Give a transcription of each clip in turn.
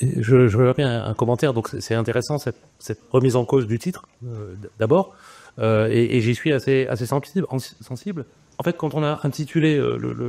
Je veux bien un commentaire, donc c'est intéressant cette remise en cause du titre, d'abord, et j'y suis assez sensible. En fait, quand on a intitulé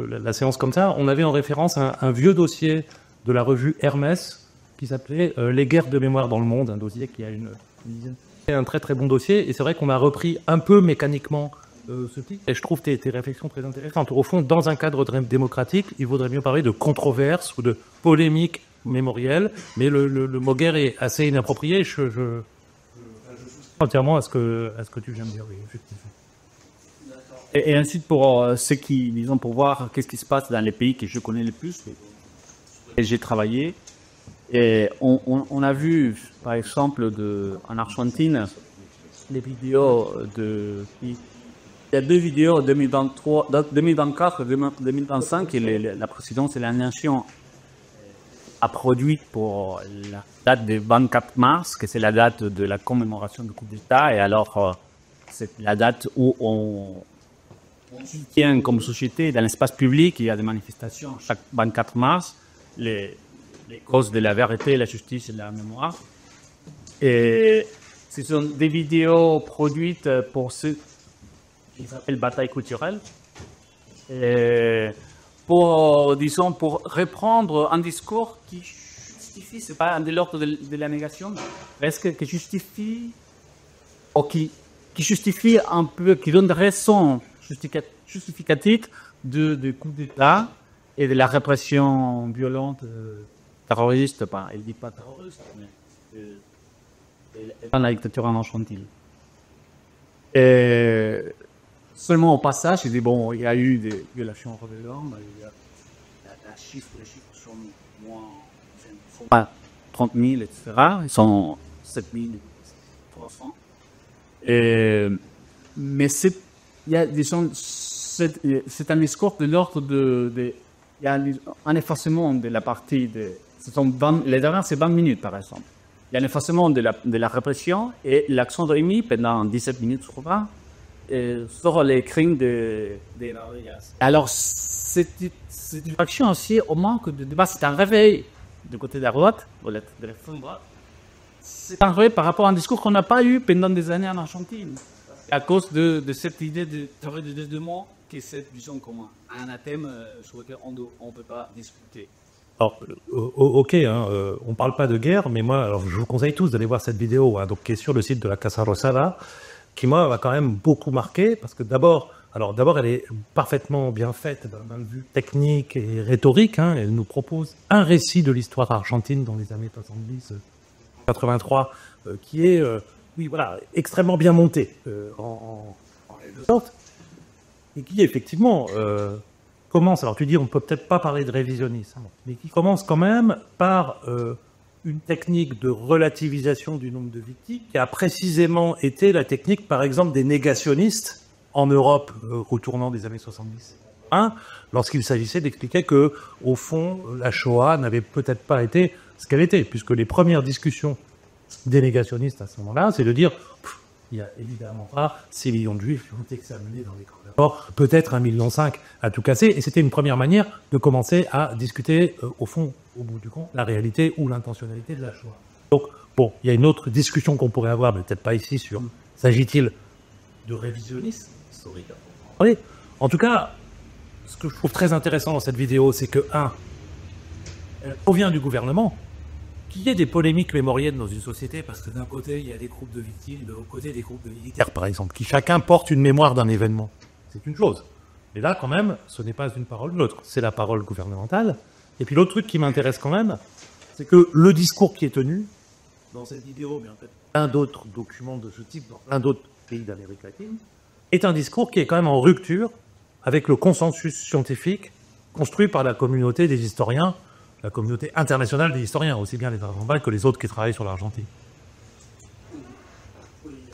la séance comme ça, on avait en référence un vieux dossier de la revue Hermès qui s'appelait Les guerres de mémoire dans le monde, un dossier qui a une dizaine. C'est un très bon dossier, et c'est vrai qu'on a repris un peu mécaniquement ce titre, et je trouve tes réflexions très intéressantes. Au fond, dans un cadre démocratique, il vaudrait mieux parler de controverse ou de polémique mémorielle, mais le mot guerre est assez inapproprié. Je souscris entièrement à ce que tu viens de dire, oui, effectivement. Et ensuite, pour ceux qui, disons, pour voir qu'est-ce qui se passe dans les pays que je connais le plus, et j'ai travaillé, et on a vu, par exemple, en Argentine, les vidéos il y a deux vidéos, 2023, 2024 et 2025, et la présidence et la nation a produit pour la date du 24 mars, que c'est la date de la commémoration du coup d'État, et alors c'est la date où on tient comme société dans l'espace public, il y a des manifestations chaque 24 mars, les causes de la vérité, la justice et la mémoire. Et ce sont des vidéos produites pour ceux qui s'appellent Bataille culturelle. Et pour, disons, pour reprendre un discours qui justifie, c'est pas de l'ordre de la négation, presque qui justifie, ou qui justifie un peu, qui donne raison justificative du coup d'État et de la répression violente terroriste, elle ne dit pas terroriste, mais dans la dictature en Argentine. Et seulement au passage, il dit bon, il y a eu des violations de l'homme, les chiffres sont moins 30 000, etc. Ils sont 7 300. Mais c'est un discours de l'ordre il y a un effacement de la partie les dernières, c'est 20 minutes par exemple. Il y a un effacement de la répression et l'accent est mis pendant 17 minutes sur 20 sur les crimes des guerrillas. Alors, c'est une action aussi au manque de débat. C'est un réveil du côté de la droite, de l'extrême droite. C'est un réveil par rapport à un discours qu'on n'a pas eu pendant des années en Argentine. À cause de cette idée de théorie de dédouanement, qui est cette vision comme un anathème sur lequel on ne peut pas discuter. Alors, ok, hein, on ne parle pas de guerre, mais moi, alors, je vous conseille tous d'aller voir cette vidéo, hein, donc, qui est sur le site de la Casa Rosada, qui, moi, m'a quand même beaucoup marqué, parce que d'abord, elle est parfaitement bien faite d'un point de vue technique et rhétorique, hein, elle nous propose un récit de l'histoire argentine dans les années 70, 83, qui est, oui, voilà, extrêmement bien monté, en quelque sorte, et qui, effectivement, commence, alors tu dis on ne peut peut-être pas parler de révisionnisme, mais qui commence quand même par une technique de relativisation du nombre de victimes qui a précisément été la technique, par exemple, des négationnistes en Europe au tournant des années 70. Lorsqu'il s'agissait d'expliquer que, au fond, la Shoah n'avait peut-être pas été ce qu'elle était, puisque les premières discussions des négationnistes à ce moment-là, c'est de dire il n'y a évidemment pas 6 millions de juifs qui ont été examinés dans les camps d'abord, peut-être 1,5 million à tout casser, et c'était une première manière de commencer à discuter, au fond, au bout du compte, la réalité ou l'intentionnalité de la Shoah. Donc, bon, il y a une autre discussion qu'on pourrait avoir, mais peut-être pas ici, sur s'agit-il de révisionnisme historique. En tout cas, ce que je trouve très intéressant dans cette vidéo, c'est que, elle provient du gouvernement, qu'il y ait des polémiques mémorielles dans une société, parce que d'un côté, il y a des groupes de victimes, de l'autre côté, des groupes de militaires, par exemple, qui chacun porte une mémoire d'un événement. C'est une chose. Mais là, quand même, ce n'est pas une parole de l'autre, c'est la parole gouvernementale. Et puis l'autre truc qui m'intéresse quand même, c'est que le discours qui est tenu, dans cette vidéo, mais en fait, plein d'autres documents de ce type, dans plein d'autres pays d'Amérique latine, est un discours qui est quand même en rupture avec le consensus scientifique construit par la communauté des historiens, la communauté internationale des historiens, aussi bien les Argentins que les autres qui travaillent sur l'Argentine.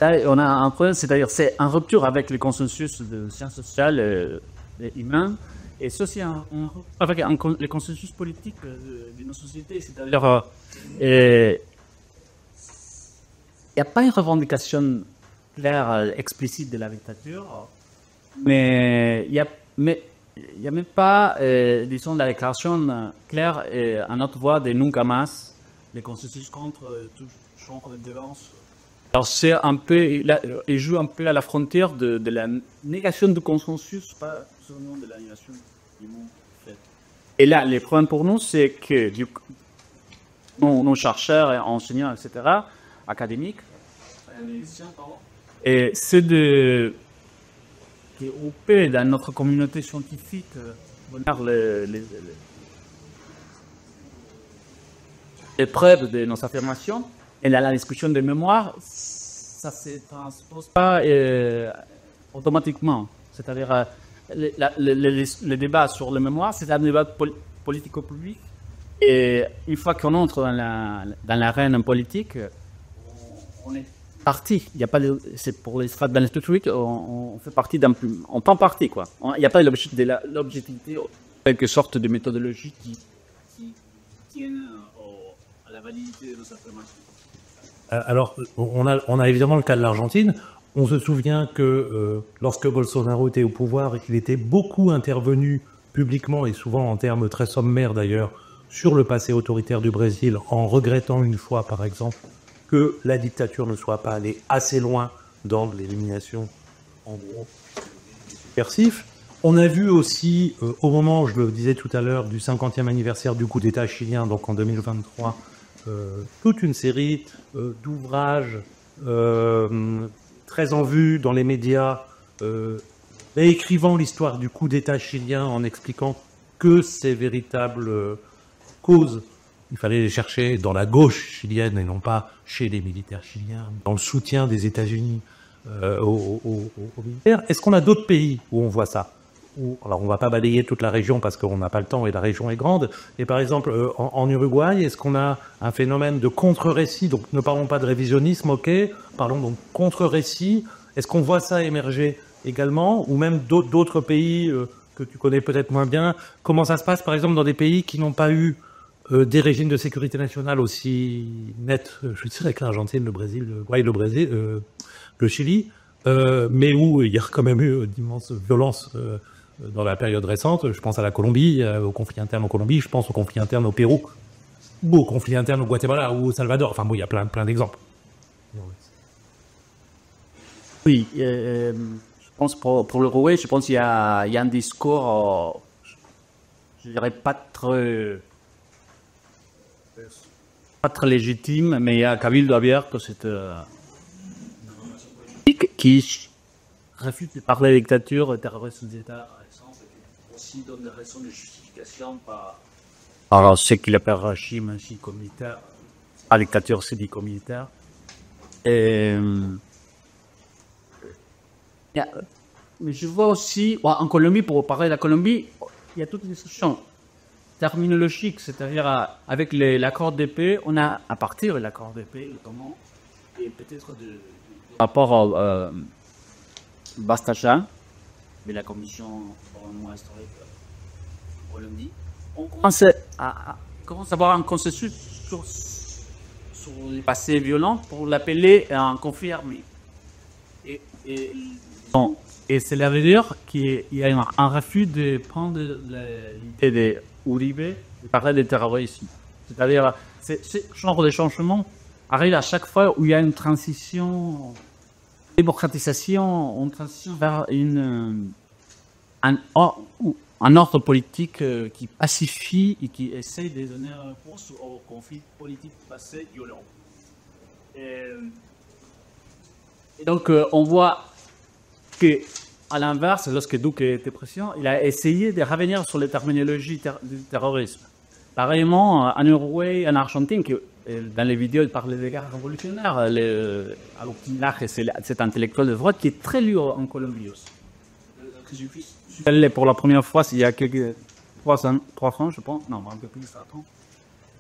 Là, on a un problème, c'est-à-dire c'est en rupture avec le consensus de sciences sociales et humaines, et c'est aussi avec le consensus politique de nos sociétés. C'est-à-dire, il n'y a pas une revendication claire, explicite de la dictature, mais il y a même pas, disons, la déclaration claire à notre voix de Nunca Más, les consensus contre tout genre de violence. Alors c'est un peu, il joue un peu à la frontière de la négation du consensus, pas seulement de l'annulation du monde. En fait. Et là, le problème pour nous, c'est que nos chercheurs, enseignants, etc., académiques, et ceux qui opèrent dans notre communauté scientifique, les preuves de nos affirmations, et dans la discussion de mémoire, ça ne se transpose pas automatiquement. C'est-à-dire, le débat sur la mémoire, c'est un débat politico-public. Et une fois qu'on entre dans l'arène politique, on est parti. Il y a pas c'est pour les strates dans l'historique, on fait partie on prend parti, quoi. Il n'y a pas l'objectivité, quelque sorte de méthodologie qui tienne à la validité de nos affirmations. Alors, on a évidemment le cas de l'Argentine. On se souvient que lorsque Bolsonaro était au pouvoir, il était beaucoup intervenu publiquement et souvent en termes très sommaires d'ailleurs sur le passé autoritaire du Brésil, en regrettant une fois, par exemple, que la dictature ne soit pas allée assez loin dans l'élimination, en gros, subversif. On a vu aussi, au moment, je le disais tout à l'heure, du 50e anniversaire du coup d'État chilien, donc en 2023, toute une série d'ouvrages très en vue dans les médias, réécrivant l'histoire du coup d'État chilien en expliquant que ces véritables causes, il fallait les chercher dans la gauche chilienne et non pas chez les militaires chiliens, dans le soutien des États-Unis aux militaires. Est-ce qu'on a d'autres pays où on voit ça? Alors on ne va pas balayer toute la région parce qu'on n'a pas le temps et la région est grande. Et par exemple, en Uruguay, est-ce qu'on a un phénomène de contre-récit? Donc ne parlons pas de révisionnisme, ok, parlons donc contre-récit. Est-ce qu'on voit ça émerger également? Ou même d'autres pays que tu connais peut-être moins bien? Comment ça se passe par exemple dans des pays qui n'ont pas eu des régimes de sécurité nationale aussi nets, je dirais que l'Argentine, le Brésil, le Chili, mais où il y a quand même eu d'immenses violences dans la période récente? Je pense à la Colombie, au conflit interne en Colombie, je pense au conflit interne au Pérou, ou au conflit interne au Guatemala, ou au Salvador. Enfin bon, il y a plein d'exemples. Oui, je pense pour l'Uruguay, je pense qu'il y a un discours, je dirais pas très légitime, mais il y a Cabildo Abierto, c'est qui refuse de parler de dictature, terrorisme d'État, aussi donne des raisons de justification par ce qu'il appelle régime civico-militaire, pas dictature civico-militaire. Mais je vois aussi, en Colombie, pour parler de la Colombie, il y a toutes les solutions terminologiques, c'est-à-dire avec l'accord de paix, on a à partir de l'accord de paix, notamment, et peut-être de rapport à Bastacha, de la commission pour un mois historique Colombie, on commence à avoir un consensus sur les passés violents pour l'appeler un conflit armé. Et cela veut dire qu'il y a un refus de prendre l'idée de Uribe de parler de terrorisme. C'est-à-dire, ce genre de changement arrive à chaque fois où il y a une transition, démocratisation, une transition vers un ordre politique qui pacifie et qui essaie de donner un réponse au conflit politique passé violent. Et donc, on voit que, à l'inverse, lorsque Duque était président, il a essayé de revenir sur les terminologies du terrorisme. Pareillement, en Uruguay, en Argentine, dans les vidéos, il parlait des guerres révolutionnaires. Agustín c'est cet intellectuel de droite qui est très lu en Colombie aussi. Je suis allé pour la première fois il y a quelques 3 ans, je pense, non, un peu plus, 4 ans.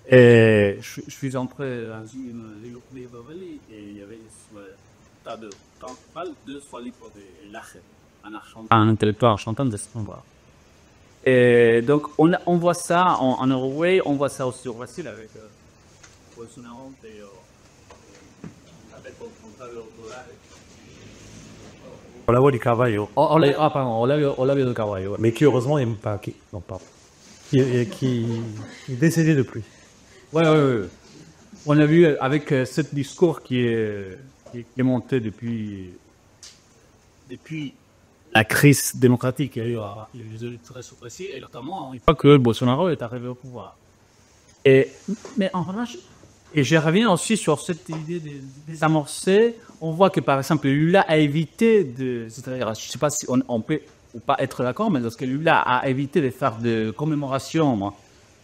Et je suis entré dans une librairie et il y avait tas de deux fois livres de Lache, un intellectuel argentin de ce moment. Et donc, on voit ça en Uruguay, on voit ça aussi au Brésil avec Bolsonaro et avec Olavo de Carvalho. Olavo de Carvalho. Mais qui heureusement n'est pas... Qui est décédé depuis. Ouais. On a vu avec ce discours qui est monté depuis la crise démocratique qu'il y a eu les élections précis, et notamment une fois que Bolsonaro est arrivé au pouvoir. Mais en revanche, et je reviens aussi sur cette idée de désamorcer, on voit que par exemple Lula a évité c'est-à-dire, je ne sais pas si on peut ou pas être d'accord, mais lorsque Lula a évité de faire de commémoration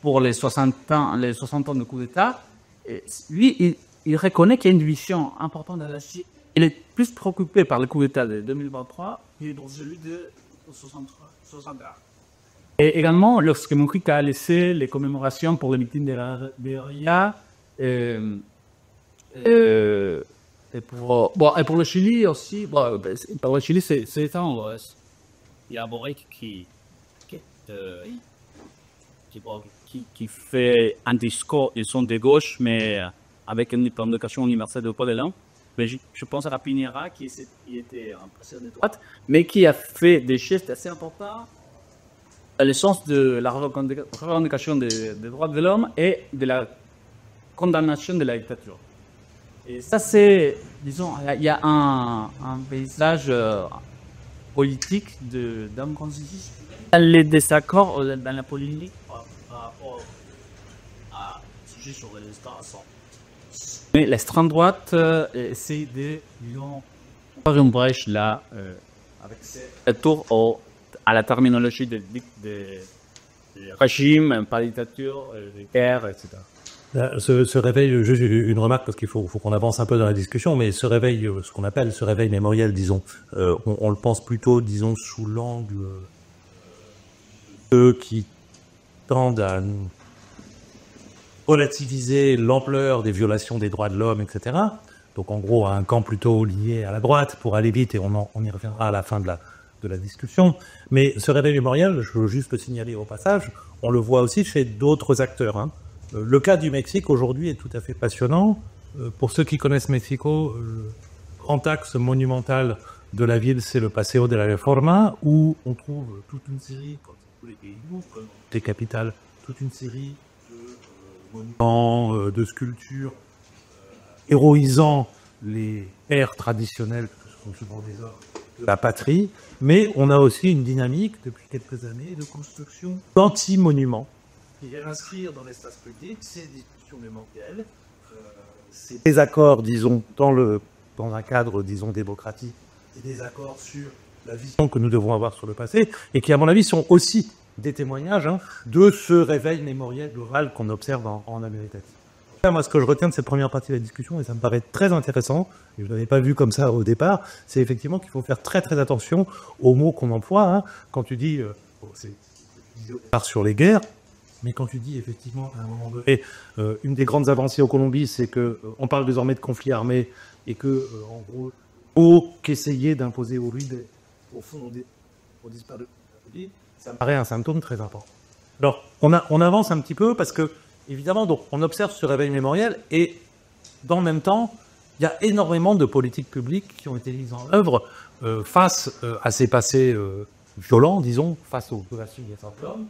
pour les 60 ans de coup d'État, lui, il reconnaît qu'il y a une division importante de la Chine. Il est plus préoccupé par le coup d'État de 2023 que dans celui de 63. Et également, lorsque Mujica a laissé les commémorations pour les victimes de la guérilla, et pour le Chili aussi, pour le Chili, c'est étrange. Il y a Boric qui fait un discours, ils sont de gauche, mais avec une revendication universelle de droits de l'homme. Mais je pense à Pinera, qui était un président de droite, mais qui a fait des gestes assez importants dans le sens de la revendication des droits de l'homme et de la condamnation de la dictature. Et ça, c'est, disons, il y a un paysage politique d'un consensus. Les désaccords dans la politique par rapport à ce sujet sur les États. Mais l'extrême droite essaie de, disons, faire une brèche là, avec ce retour à la terminologie de régime, pas dictature, de guerre, etc. Ce réveil, juste une remarque parce qu'il faut qu'on avance un peu dans la discussion, mais ce réveil, ce qu'on appelle ce réveil mémoriel, disons, on le pense plutôt, disons, sous l'angle ceux qui tendent à relativiser l'ampleur des violations des droits de l'homme, etc. Donc en gros, un camp plutôt lié à la droite pour aller vite, et on y reviendra à la fin de la discussion. Mais ce réveil mémoriel, je veux juste le signaler au passage, on le voit aussi chez d'autres acteurs. Hein. Le cas du Mexique aujourd'hui est tout à fait passionnant. Pour ceux qui connaissent Mexico, le grand axe monumental de la ville, c'est le Paseo de la Reforma, où on trouve toute une série, comme tous les pays comme les capitales, toute une série de monuments, de sculptures, héroïsant les pères traditionnels, que ce sont souvent des hommes de la patrie, mais on a aussi une dynamique depuis quelques années de construction d'anti-monuments. Qui vient inscrire dans l'espace public ces discussions mémorielles, ces désaccords, disons, dans un cadre, disons, démocratique, et des accords sur la vision que nous devons avoir sur le passé, et qui, à mon avis, sont aussi des témoignages de ce réveil mémoriel global qu'on observe en Amérique latine. Moi, ce que je retiens de cette première partie de la discussion, et ça me paraît très intéressant, et je ne l'avais pas vu comme ça au départ, c'est effectivement qu'il faut faire très très attention aux mots qu'on emploie. Quand tu dis, c'est sur les guerres, mais quand tu dis effectivement à un moment donné, une des grandes avancées en Colombie, c'est qu'on parle désormais de conflits armés, et que, en gros, faut qu'essayer d'imposer au fond, aux disparus de la politique, ça me paraît un symptôme très important. Alors, on avance un petit peu parce que, évidemment, donc, on observe ce réveil mémoriel et, dans le même temps, il y a énormément de politiques publiques qui ont été mises en œuvre face à ces passés violents, disons, face aux violations des droits de l'homme,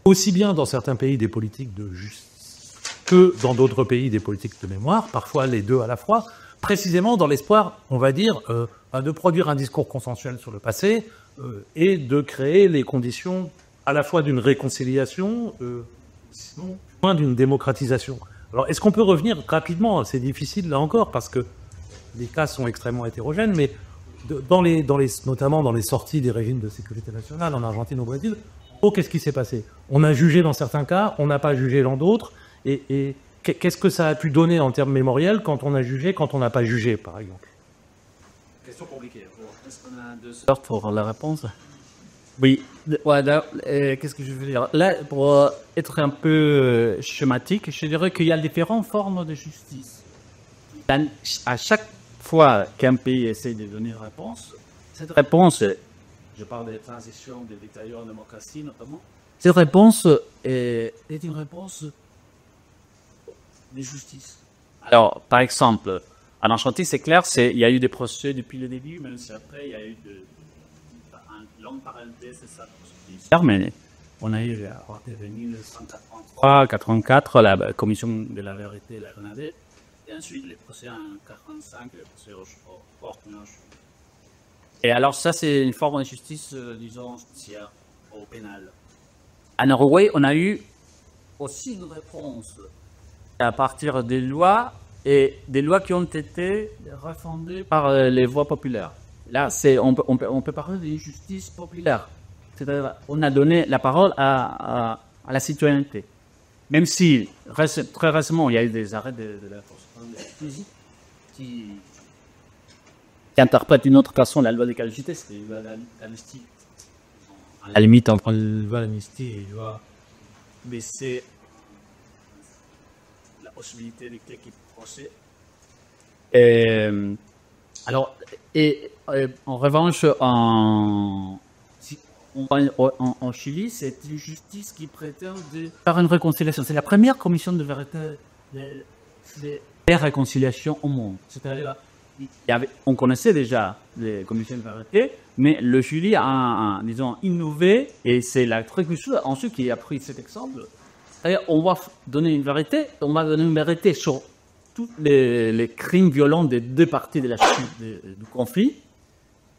aussi bien dans certains pays des politiques de justice que dans d'autres pays des politiques de mémoire, parfois les deux à la fois, précisément dans l'espoir, on va dire, de produire un discours consensuel sur le passé et de créer les conditions à la fois d'une réconciliation, sinon d'une démocratisation. Alors, est-ce qu'on peut revenir rapidement? C'est difficile, là encore, parce que les cas sont extrêmement hétérogènes, mais notamment dans les sorties des régimes de sécurité nationale en Argentine, au Brésil, qu'est-ce qui s'est passé? On a jugé dans certains cas, on n'a pas jugé dans d'autres, et qu'est-ce que ça a pu donner en termes mémoriels quand on a jugé, quand on n'a pas jugé, par exemple? Question compliquée. Est-ce qu'on a 2 heures pour la réponse? Oui. Qu'est-ce que je veux dire? Là, pour être un peu schématique, je dirais qu'il y a différentes formes de justice. À chaque fois qu'un pays essaie de donner une réponse, cette réponse, je parle des transitions, des dictatures en démocratie notamment, cette réponse est une réponse de justice. Alors, par exemple, en Argentine, c'est clair, il y a eu des procès depuis le début, même si après, il y a eu une longue parenthèse, c'est ça, mais On a eu à partir de 1983-84 la commission de la vérité de la Grenade. Et ensuite, les procès en 1945, les procès au Port-Noche. Et alors, ça, c'est une forme de justice, disons, judiciaire, au pénal. En Uruguay, on a eu aussi une réponse à partir des lois et des lois qui ont été refondées par les voix populaires. Là, on peut parler d'une justice populaire. C'est-à-dire, on a donné la parole à la citoyenneté. Même si, très récemment, il y a eu des arrêts de la force qui interprètent d'une autre façon la loi de qualité, c'est la loi d'amnistie. À la limite, entre la loi d'amnistie et la loi baisser la possibilité de cliquer procès. Alors, en revanche, en Chili, c'est une justice qui prétend faire une réconciliation. C'est la première commission de vérité de réconciliation au monde. C'est-à-dire, on connaissait déjà les commissions de vérité, mais le Chili a, disons, innové, et c'est la Précurseur ensuite qui a pris cet exemple. C'est-à-dire, on va donner une vérité sur tous les crimes violents des deux parties de du conflit.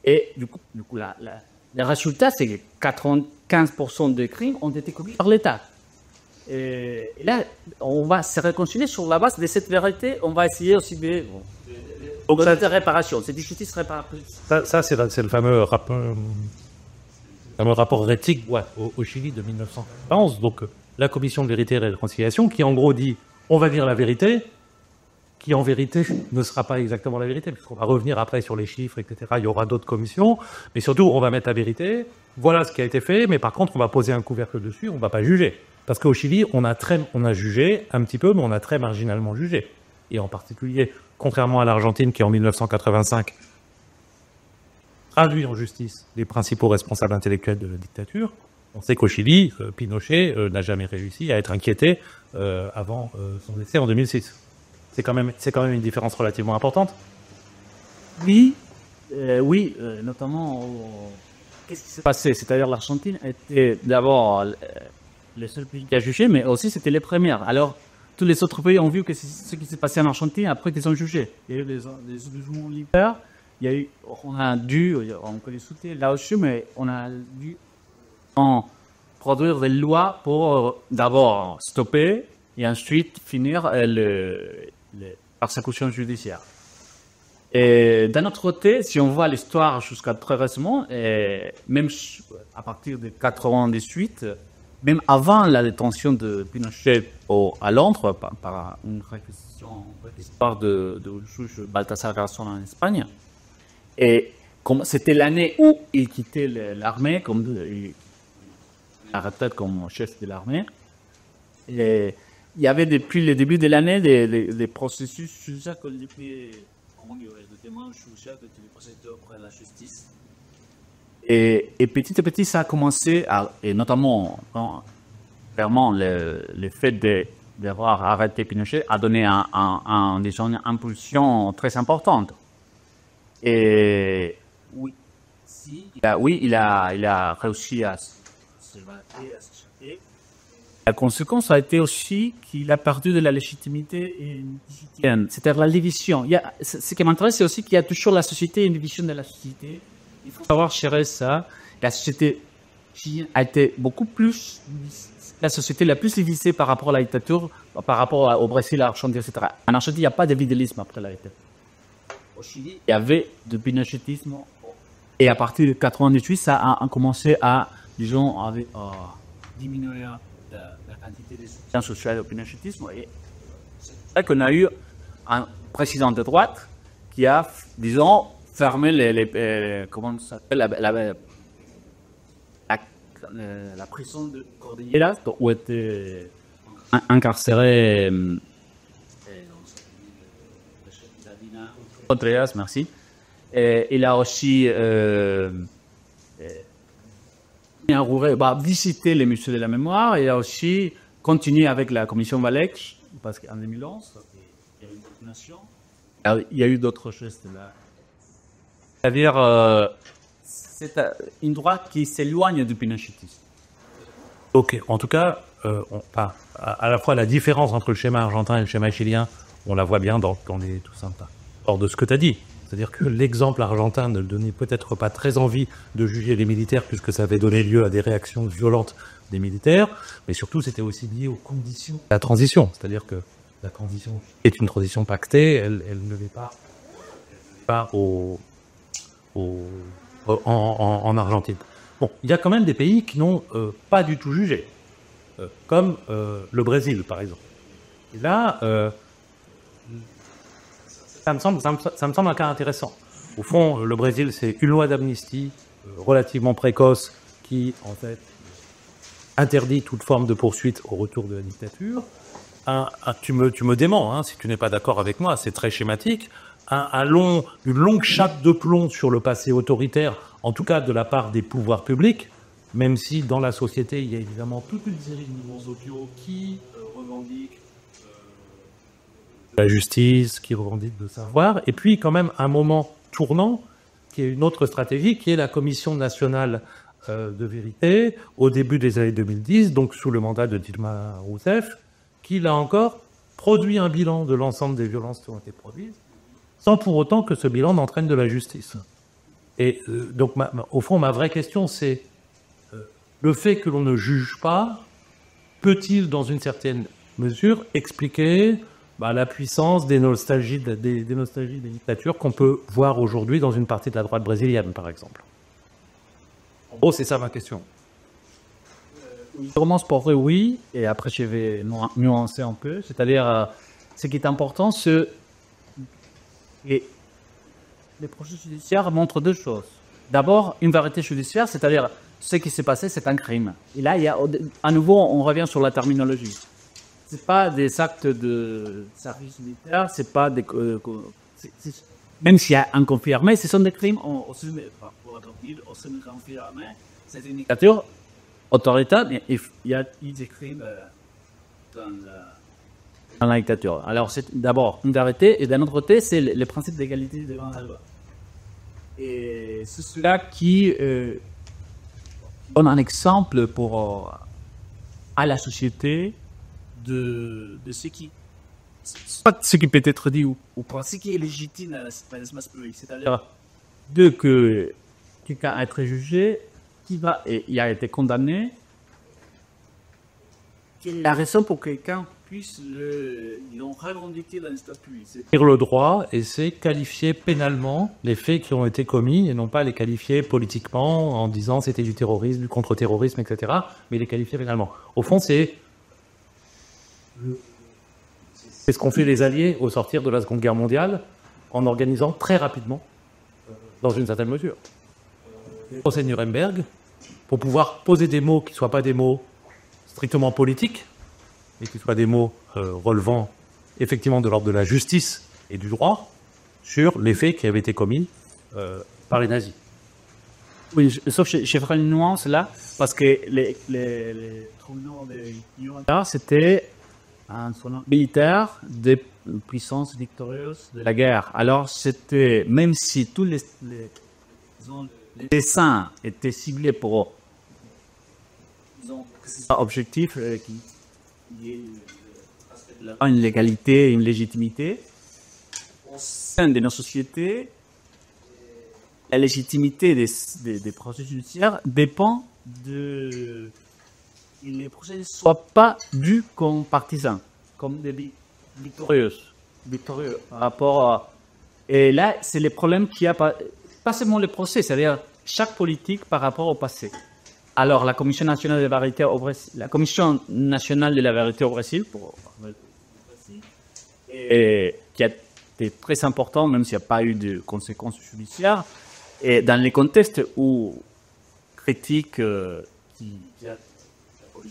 Et du coup le résultat, c'est que 95% des crimes ont été commis par l'État. Et là, on va se réconcilier sur la base de cette vérité. On va essayer aussi de réparation. C'est du justice réparatrice. Ça c'est le fameux rapport éthique au Chili de 1911. Donc, la commission de vérité et de réconciliation qui, en gros, dit on va dire la vérité, qui en vérité ne sera pas exactement la vérité, puisqu'on va revenir après sur les chiffres, etc. Il y aura d'autres commissions, mais surtout, on va mettre la vérité. Voilà ce qui a été fait, mais par contre, on va poser un couvercle dessus, on ne va pas juger. Parce qu'au Chili, on a jugé un petit peu, mais on a très marginalement jugé. Et en particulier, contrairement à l'Argentine, qui en 1985 traduit en justice les principaux responsables intellectuels de la dictature, on sait qu'au Chili, Pinochet n'a jamais réussi à être inquiété avant son décès en 2006. C'est quand même une différence relativement importante. Oui, notamment, qu'est-ce qui s'est passé? C'est-à-dire l'Argentine était d'abord le seul pays qui a jugé, mais aussi c'était les premières. Alors, tous les autres pays ont vu que c'est ce qui s'est passé en Argentine après qu'ils ont jugé. Il y a eu des jugements libres, on peut discuter là-dessus, mais on a dû produire des lois pour d'abord stopper et ensuite finir les persécutions judiciaires. Et d'un autre côté, si on voit l'histoire jusqu'à très récemment, et même à partir de 98, même avant la détention de Pinochet à Londres par une réquisition, l'histoire de juge Baltasar Garzón en Espagne, et c'était l'année où il quittait l'armée, il arrêtait comme chef de l'armée, et il y avait depuis le début de l'année des processus judiciaires que depuis de témoins judiciaires que les procédures auprès de la justice. Et petit à petit, ça a commencé, et notamment, clairement, le fait d'avoir arrêté Pinochet a donné une impulsion très importante. Et il a réussi à se battre, à s'échapper. La conséquence a été aussi qu'il a perdu de la légitimité égyptienne, c'est-à-dire la division. Ce qui m'intéresse, c'est aussi qu'il y a toujours la société et une division de la société. Il faut savoir gérer ça. La société a été beaucoup plus la société la plus divisée par rapport à la dictature, par rapport au Brésil, à l'Argentine, etc. En Argentine, il n'y a pas de vidélisme après la dictature. Au Chili, il y avait du pinochetisme. Et à partir de 1998, ça a commencé à, disons, à diminuer la quantité de soutien social au pinochetisme. Et c'est ça qu'on a eu un président de droite qui a, disons, fermé comment ça s'appelle, la prison de Cordillera, où était incarcéré Contreras, merci. Et il a aussi visité les musées de la mémoire, et il a aussi continué avec la commission Valech, parce qu'en 2011, il y a eu une coordination. Il y a eu d'autres choses là. C'est-à-dire, c'est une droite qui s'éloigne du pinochetisme. Ok, en tout cas, à la fois la différence entre le schéma argentin et le schéma chilien, on la voit bien dans les tout sympa. Hors de ce que tu as dit. C'est-à-dire que l'exemple argentin ne donnait peut-être pas très envie de juger les militaires puisque ça avait donné lieu à des réactions violentes des militaires, mais surtout c'était aussi lié aux conditions de la transition. C'est-à-dire que la transition est une transition pactée, elle ne l'est pas en Argentine. Bon, il y a quand même des pays qui n'ont pas du tout jugé, comme le Brésil par exemple. Et là, ça me semble un cas intéressant. Au fond, le Brésil, c'est une loi d'amnistie relativement précoce qui, en fait, interdit toute forme de poursuite au retour de la dictature. Tu me déments, hein, si tu n'es pas d'accord avec moi, c'est très schématique. Une longue chape de plomb sur le passé autoritaire, en tout cas de la part des pouvoirs publics, même si dans la société, il y a évidemment toute une série de mouvements sociaux qui revendiquent la justice, qui revendiquent le savoir, et puis quand même un moment tournant, qui est une autre stratégie, qui est la Commission nationale de vérité, au début des années 2010, donc sous le mandat de Dilma Rousseff, qui, là encore, produit un bilan de l'ensemble des violences qui ont été produites, sans pour autant que ce bilan n'entraîne de la justice. Et donc, au fond, ma vraie question, c'est le fait que l'on ne juge pas, peut-il, dans une certaine mesure, expliquer la puissance des nostalgies des dictatures qu'on peut voir aujourd'hui dans une partie de la droite brésilienne, par exemple? En gros, c'est ça ma question. Je commence par oui, et après je vais nuancer un peu. C'est-à-dire, ce qui est important, c'est que les procès judiciaires montrent deux choses. D'abord, une vérité judiciaire, c'est-à-dire ce qui s'est passé, c'est un crime. Et là, à nouveau, on revient sur la terminologie. C'est pas des actes de service militaire, c'est pas des... même s'il y a un confirmé, ce sont des crimes. On se met confirmé. C'est une dictature autoritaire, mais il y a des crimes dans la dictature. Alors, c'est d'abord une vérité, et d'un autre côté, c'est le principe d'égalité devant la loi. Et c'est cela qui donne un exemple à la société de ce qui, pas ce qui peut être dit ou pas ce qui est légitime dans l'espace public. C'est-à-dire que quelqu'un a été jugé, et il a été condamné, quelle est la raison pour que quelqu'un puisse le revendiquer dans l'espace public? C'est le droit, et c'est qualifier pénalement les faits qui ont été commis, et non pas les qualifier politiquement en disant c'était du terrorisme, du contre-terrorisme, etc., mais les qualifier pénalement. Au fond, c'est ce qu'ont fait les Alliés au sortir de la Seconde Guerre mondiale, en organisant très rapidement, dans une certaine mesure, le procès de Nuremberg, pour pouvoir poser des mots qui ne soient pas des mots strictement politiques, mais qui soient des mots relevant effectivement de l'ordre de la justice et du droit, sur les faits qui avaient été commis par les nazis. Oui, sauf que je ferai une nuance là, parce que les tribunaux de Nuremberg, c'était un militaire des puissances victorieuses de la guerre. Alors, c'était, même si tous les dessins étaient ciblés pour objectif qui est une légalité, une légitimité, au sein de nos sociétés, la légitimité des procès judiciaires dépend de que les procès ne soient pas vus comme partisans, comme des victorieux par rapport à... Et là, c'est le problème qu'il y a, pas seulement les procès, c'est-à-dire chaque politique par rapport au passé. Alors, la Commission nationale de la vérité au Brésil, la Commission nationale de la vérité au Brésil, qui a été très important, même s'il n'y a pas eu de conséquences judiciaires, et dans les contextes où critique qui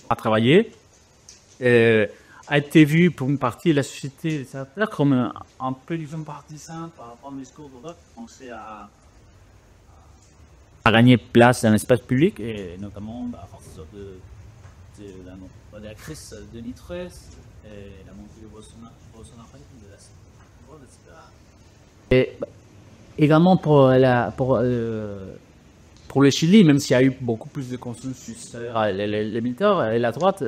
a travaillé, a été vu pour une partie de la société des sénateurs comme un peu disons partisan par rapport au discours de droite, commencer à gagner place dans l'espace public, et notamment à partir de la crise de l'I13 et la montée de Bolsonaro, et également pour pour le Chili, même s'il y a eu beaucoup plus de consensus, c'est-à-dire les militaires et la droite,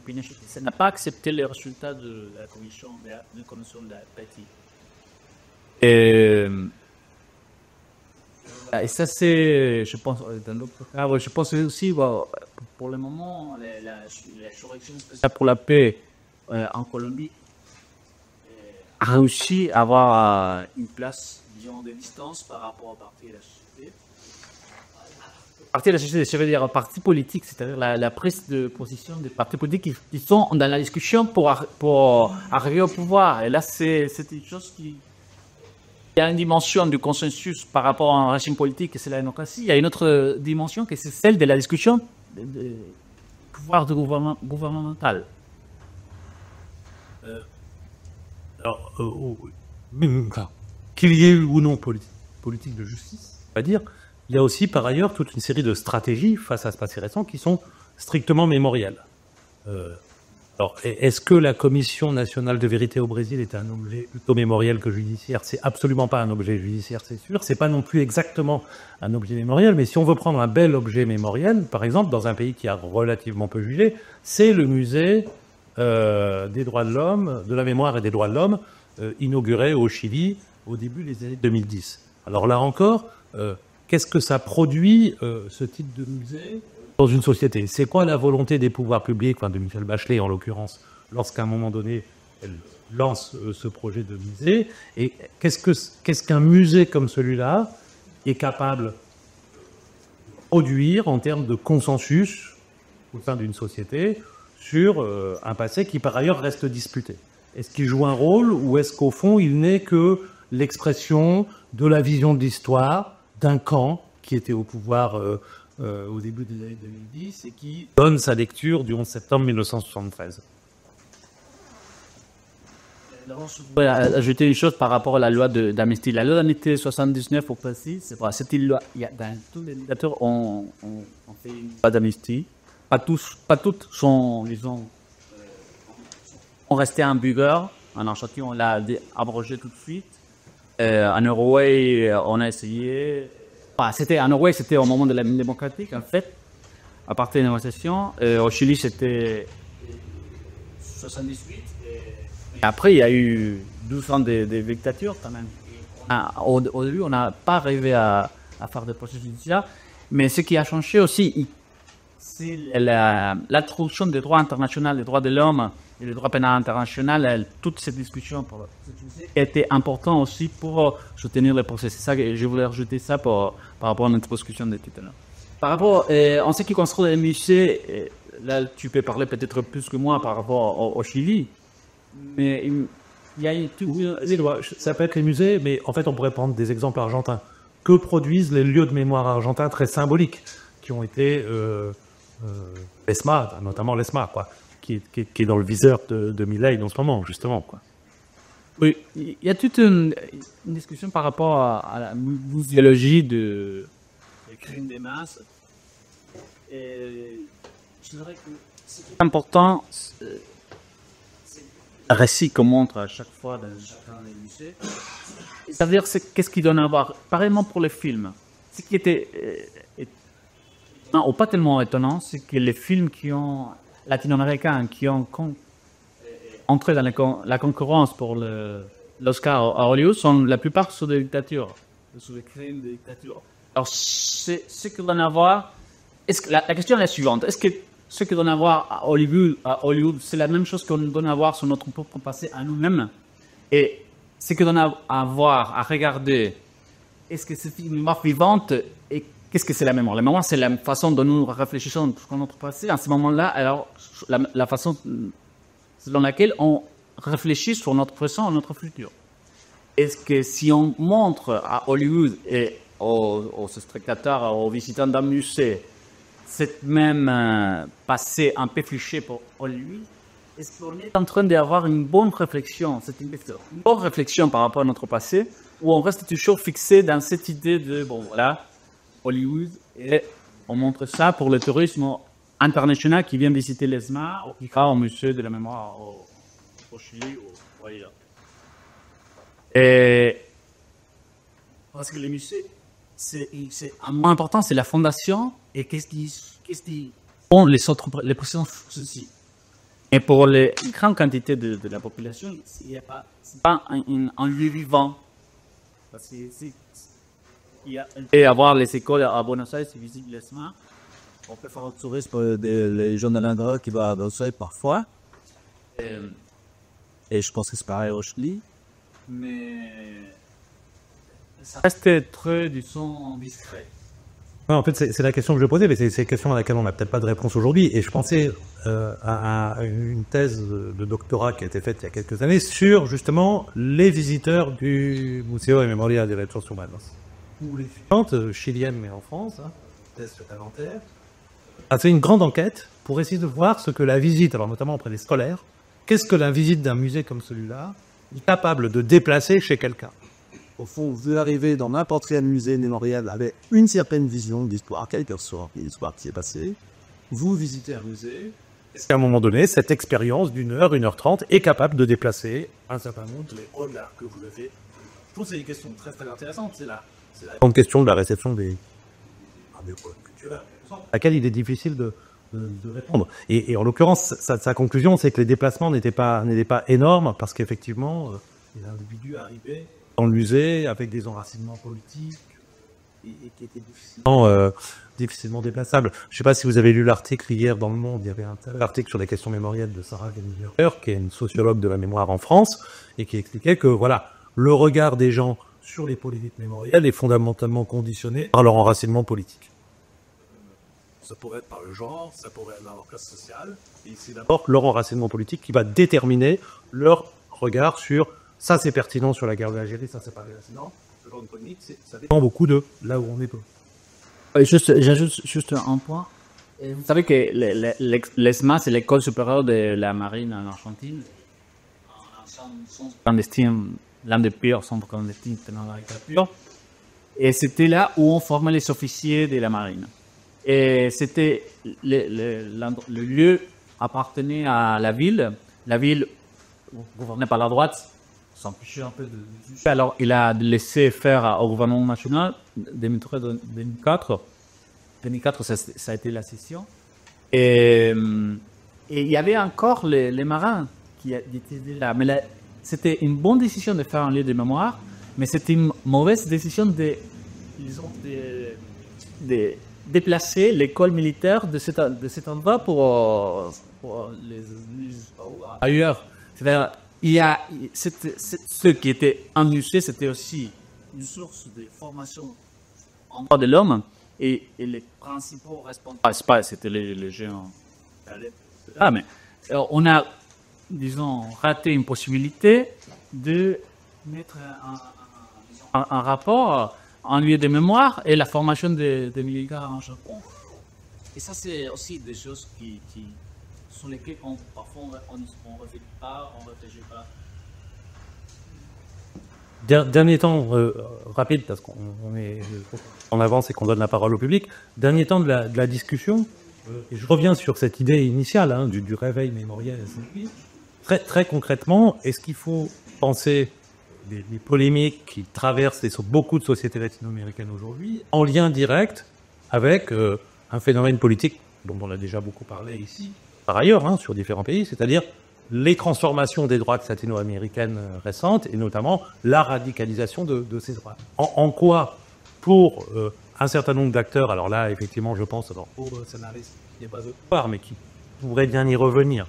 Pinochet n'a pas accepté les résultats de la commission de Haïti. Et ça, c'est, je pense, dans d'autres cas, je pense aussi, pour le moment, la correction spéciale pour la paix en Colombie a réussi à avoir une place, disons, de distance par rapport au parti de la société. Parti de la société, je veux dire parti politique, c'est-à-dire la prise de position des partis politiques qui sont dans la discussion pour arriver au pouvoir. Et là, c'est une chose qui... Il y a une dimension du consensus par rapport à un régime politique, c'est la démocratie. Il y a une autre dimension qui c'est celle de la discussion du pouvoir gouvernemental. Alors, qu'il y ait eu ou non politique de justice, on va dire, il y a aussi par ailleurs toute une série de stratégies face à ce passé récent qui sont strictement mémorielles. Alors, est-ce que la Commission nationale de vérité au Brésil est un objet plutôt mémoriel que judiciaire? C'est absolument pas un objet judiciaire, c'est sûr. C'est pas non plus exactement un objet mémoriel, mais si on veut prendre un bel objet mémoriel, par exemple, dans un pays qui a relativement peu jugé, c'est le musée des droits de l'homme, de la mémoire et des droits de l'homme, inauguré au Chili au début des années 2010. Alors là encore, qu'est-ce que ça produit, ce type de musée dans une société? C'est quoi la volonté des pouvoirs publics, enfin de Michelle Bachelet en l'occurrence, lorsqu'à un moment donné, elle lance ce projet de musée? Et qu'est-ce qu'un musée comme celui-là est capable de produire en termes de consensus au sein d'une société sur un passé qui par ailleurs reste disputé? Est-ce qu'il joue un rôle ou est-ce qu'au fond il n'est que l'expression de la vision de l'histoire d'un camp qui était au pouvoir au début des années 2010 et qui donne sa lecture du 11 septembre 1973. Je voudrais ajouter une chose par rapport à la loi d'amnistie. La loi d'amnistie 79 au passé, c'est vrai, cette loi, dans tous les dictateurs ont fait une loi d'amnistie. Pas toutes sont, disons, ont resté en vigueur. En Argentine, on l'a abrogé tout de suite. En Uruguay, on a essayé. En Uruguay, c'était au moment de la démocratique, en fait, à partir des négociations. Au Chili, c'était 78. Et après, il y a eu 12 ans de dictature, quand même. Au début, on n'a pas arrivé à faire des processus judiciaires. Mais ce qui a changé aussi, c'est l'introduction des droits internationaux, des droits de l'homme et le droit pénal international. Toute cette discussion était importante aussi pour soutenir le procès. C'est ça que je voulais rajouter ça par rapport à notre discussion de tout à l'heure. Par rapport, en ce qui concerne les musées, là tu peux parler peut-être plus que moi par rapport au Chili, mais il y a ça peut être les musées, mais en fait on pourrait prendre des exemples argentins. Que produisent les lieux de mémoire argentins très symboliques qui ont été l'ESMA, notamment l'ESMA, quoi, qui est dans le viseur de Milei en ce moment, justement, quoi. Oui, il y a toute une discussion par rapport à la muséologie des crimes des masses. Et je dirais que ce qui est important, c'est le récit qu'on montre à chaque fois dans chacun des musées. Ça veut dire qu'est-ce qu'il donne à voir. Pareillement pour les films. Ce qui était ou pas tellement étonnant, c'est que les films latino-américains qui ont entré dans la concurrence pour l'Oscar à Hollywood sont la plupart sous des dictatures, sous des crimes de dictature. Alors, c'est ce que donne à voir. La question est la suivante. Est-ce que ce que donne à voir à Hollywood, c'est la même chose qu'on donne à voir sur notre propre passé à nous-mêmes? Et ce que donne à voir, à regarder, est-ce que c'est une mémoire vivante? Et qu'est-ce que c'est la mémoire? La mémoire, c'est la façon dont nous réfléchissons sur notre passé. À ce moment-là, alors, la façon selon laquelle on réfléchit sur notre présent et notre futur. Est-ce que si on montre à Hollywood et aux spectateurs, aux visiteurs d'un musée, cette même passé un peu fiché pour Hollywood, est-ce qu'on est en train d'avoir une bonne réflexion, une bonne réflexion par rapport à notre passé, ou on reste toujours fixé dans cette idée de, bon voilà, Hollywood, et on montre ça pour le tourisme international qui vient visiter l'ESMA ou qui va au musée de la mémoire au Chili ou ailleurs. Et parce que les musées c'est moins important, c'est la fondation et qu'est-ce qui font les personnes ceci. Et pour les grandes quantités de la population, c'est pas un lieu vivant. Parce que et avoir les écoles à Buenos Aires, c'est visible l'ESMA. On peut faire du tourisme, les gens de l'Indra qui vont à Buenos Aires parfois. Et je pense que c'est pareil au Chili. Mais ça reste très, disons, discret. Ouais, en fait, c'est la question que je posais, mais c'est une question à laquelle on n'a peut-être pas de réponse aujourd'hui. Et je pensais à une thèse de doctorat qui a été faite il y a quelques années sur justement les visiteurs du Museo de Memoria de Derechos Humanos. Où les étudiantes chiliennes, mais en France, thèse supplémentaire, a fait une grande enquête pour essayer de voir ce que la visite, alors notamment auprès des scolaires, qu'est-ce que la visite d'un musée comme celui-là est capable de déplacer chez quelqu'un. Au fond, vous arrivez dans n'importe quel musée mémorial avec une certaine vision de l'histoire, quelle que soit l'histoire qui est passée. Vous visitez un musée. Est-ce qu'à un moment donné, cette expérience d'une heure, 1h30 est capable de déplacer un certain nombre de regards que vous avez? Je trouve que c'est une question très très intéressante. C'est la grande question de la réception des culturels, à laquelle il est difficile de répondre. Et en l'occurrence, sa conclusion, c'est que les déplacements n'étaient pas énormes parce qu'effectivement, les individus arrivaient dans le musée avec des enracinements politiques et qui étaient difficilement déplaçables. Je ne sais pas si vous avez lu l'article hier dans Le Monde, il y avait un article sur les questions mémorielles de Sarah Gellinger, qui est une sociologue de la mémoire en France, et qui expliquait que voilà, le regard des gens sur les politiques mémorielles est fondamentalement conditionné par leur enracinement politique. Ça pourrait être par le genre, ça pourrait être par leur classe sociale, et c'est d'abord leur enracinement politique qui va déterminer leur regard sur ça c'est pertinent sur la guerre de l'Algérie, ça c'est pas pertinent. Ce genre de politique, ça dépend beaucoup de là où on est peu. J'ajoute juste un point. Vous savez que l'ESMA, c'est l'école supérieure de la marine en Argentine. Un centre clandestin, l'un des pires centres clandestins dans la dictature. Et c'était là où on formait les officiers de la marine. Et c'était le lieu appartenait à la ville gouvernée par la droite, s'empêchait un peu de. Alors il a laissé faire au gouvernement national 2003-2004. 2004, ça a été la session. Et il y avait encore les marins qui étaient là. Mais c'était une bonne décision de faire un lieu de mémoire, mais c'était une mauvaise décision de déplacer l'école militaire de cet endroit pour les ailleurs. C'est-à-dire, ceux qui étaient en UC, c'était aussi une source de formation en droit de l'homme, et les principaux responsables, c'était les gens. Mais on a, disons, raté une possibilité de mettre un rapport en lieu de mémoire et la formation des militaires en Japon. Et ça, c'est aussi des choses sur lesquelles parfois on ne réfléchit pas, on ne réfléchit pas. Dernier temps, rapide, parce qu'on est en avance et qu'on donne la parole au public. Dernier temps de la discussion, et je reviens sur cette idée initiale du réveil mémoriel. Très, très concrètement, est-ce qu'il faut penser les polémiques qui traversent beaucoup de sociétés latino-américaines aujourd'hui en lien direct avec un phénomène politique dont on a déjà beaucoup parlé ici, par ailleurs, sur différents pays, c'est-à-dire les transformations des droites latino-américaines récentes, et notamment la radicalisation de ces droites. En quoi, pour un certain nombre d'acteurs, alors là, effectivement, je pense aux scénaristes qui n'est pas de pouvoir, mais qui pourraient bien y revenir,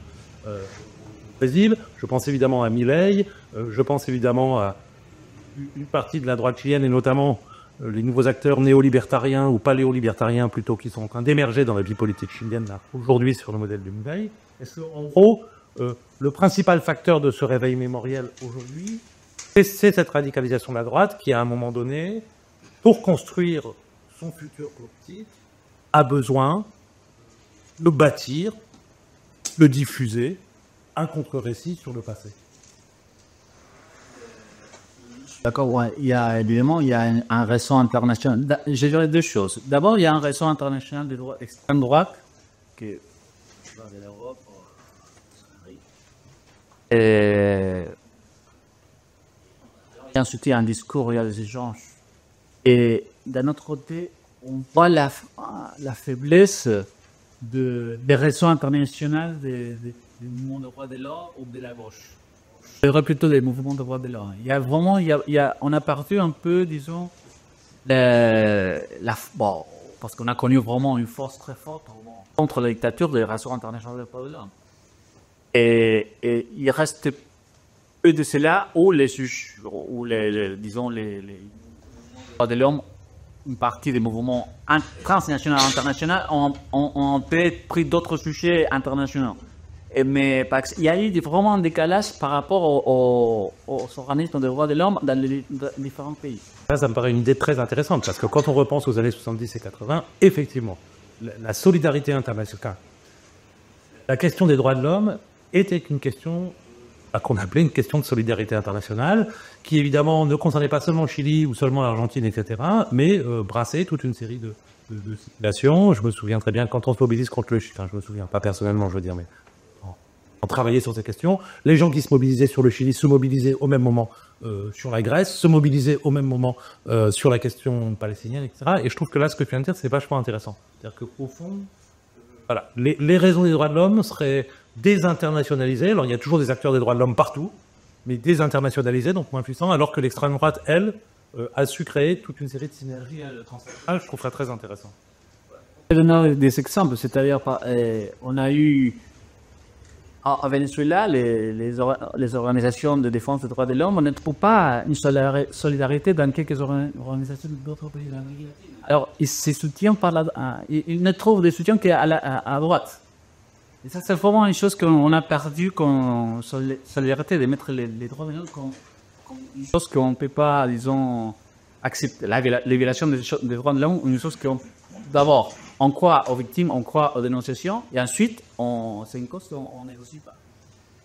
Brésil, je pense évidemment à Milei, je pense évidemment à une partie de la droite chilienne, et notamment les nouveaux acteurs néolibertariens ou paléolibertariens plutôt, qui sont en train d'émerger dans la vie politique chilienne là, aujourd'hui sur le modèle de Milei. Est-ce qu'en gros, le principal facteur de ce réveil mémoriel aujourd'hui, c'est cette radicalisation de la droite qui, à un moment donné, pour construire son futur politique, a besoin de bâtir, de diffuser un contre-récit sur le passé. D'accord, ouais. Évidemment, il y a un réseau international. Je dirais deux choses. D'abord, il y a un réseau international de droite, extrême droite, qui va de l'Europe. Et ensuite, il y a un discours, il y a des échanges Et d'un autre côté, on voit la faiblesse des réseaux internationaux des mouvements de droits de l'homme ou de la gauche. Je dirais plutôt des mouvements de droits de l'homme. Il y a vraiment, on a perdu un peu, disons, bon, parce qu'on a connu vraiment une force très forte contre la dictature des réseaux internationaux des droits de l'homme. Et il reste peu de cela où disons, les droits de l'homme, une partie des mouvements transnationaux et internationaux ont peut-être pris d'autres sujets internationaux. Mais il y a eu vraiment un décalage par rapport aux organismes des droits de l'homme dans les différents pays. Ça me paraît une idée très intéressante, parce que quand on repense aux années 70 et 80, effectivement, la solidarité internationale, la question des droits de l'homme était une question qu'on appelait une question de solidarité internationale, qui évidemment ne concernait pas seulement le Chili ou seulement l'Argentine, etc., mais brassait toute une série de situations. Je me souviens très bien quand on se mobilise contre le Chili, enfin je me souviens pas personnellement, je veux dire, mais on travaillait sur ces questions. Les gens qui se mobilisaient sur le Chili se mobilisaient au même moment sur la Grèce, se mobilisaient au même moment sur la question palestinienne, etc. Et je trouve que là, ce que tu viens de dire, c'est vachement intéressant. C'est-à-dire qu'au fond, voilà, les raisons des droits de l'homme seraient désinternationalisées. Alors, il y a toujours des acteurs des droits de l'homme partout, mais désinternationalisés, donc moins puissants, alors que l'extrême droite, elle, a su créer toute une série de synergies transnationales. Je trouve ça très intéressant. Je vais donner des exemples, c'est-à-dire, on a eu à Venezuela, les organisations de défense des droits de l'homme, on ne trouve pas une solidarité dans quelques organisations d'autres pays. Alors, ils se soutiennent ils ne trouvent de soutien qu'à à droite. Et ça, c'est vraiment une chose qu'on a perdu comme solidarité, de mettre les droits de l'homme comme une chose qu'on ne peut pas, disons, accepter. Les violations des droits de l'homme, une chose qu'on, d'abord, on croit aux victimes, on croit aux dénonciations, et ensuite, c'est une cause qu'on ne négocie pas.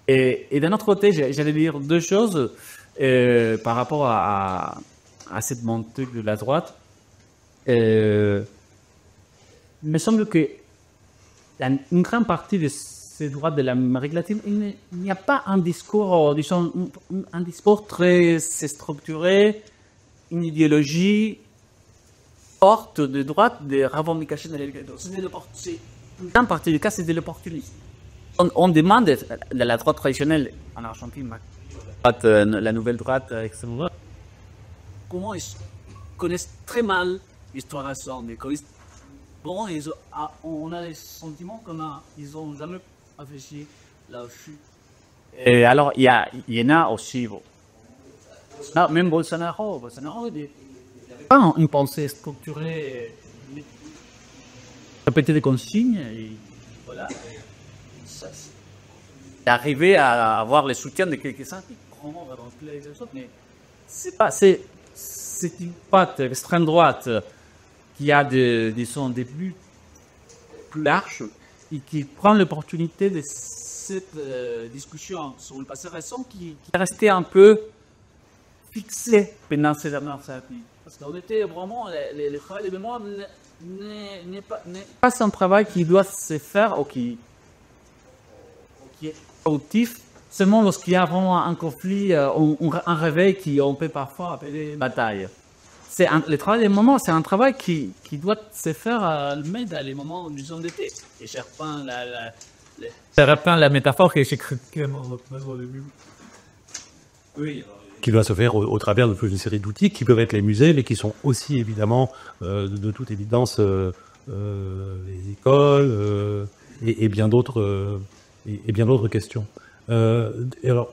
Et d'un autre côté, j'allais dire deux choses par rapport à cette montée de la droite. Il me semble que dans une grande partie de ces droits de l'Amérique latine, il n'y a pas un discours, disons, un discours très structuré, une idéologie forte de droite des revendications de l'égalité. Une grande partie du cas, c'est de l'opportunisme. On demande de la droite traditionnelle en Argentine, la nouvelle droite extrême droite, comment ils connaissent très mal l'histoire récente. Bon, on a le sentiment qu'ils n'ont jamais réfléchi là-dessus. Et alors, il y en a aussi, bon. Même Bolsonaro, il n'y avait pas une pensée structurée, répéter des consignes, et voilà. Arriver à avoir le soutien de quelques-uns qui vraiment remplir les autres, mais c'est une patte extrême droite qui a disons, des buts plus larges et qui prend l'opportunité de cette discussion sur le passé récent qui est resté un peu fixé pendant ces dernières années. Parce qu'on était vraiment, le travail de mémoire n'est pas un travail qui doit se faire ou qui est productif seulement lorsqu'il y a vraiment un conflit, un réveil qu'on peut parfois appeler bataille. Le travail des moments, c'est un travail qui doit se faire même dans les moments, disons, d'été. Et je reprends la métaphore que j'ai critiquée au début. Oui. Qui doit se faire au travers de toute une série d'outils qui peuvent être les musées, mais qui sont aussi évidemment, de toute évidence, les écoles et bien d'autres questions. Et alors,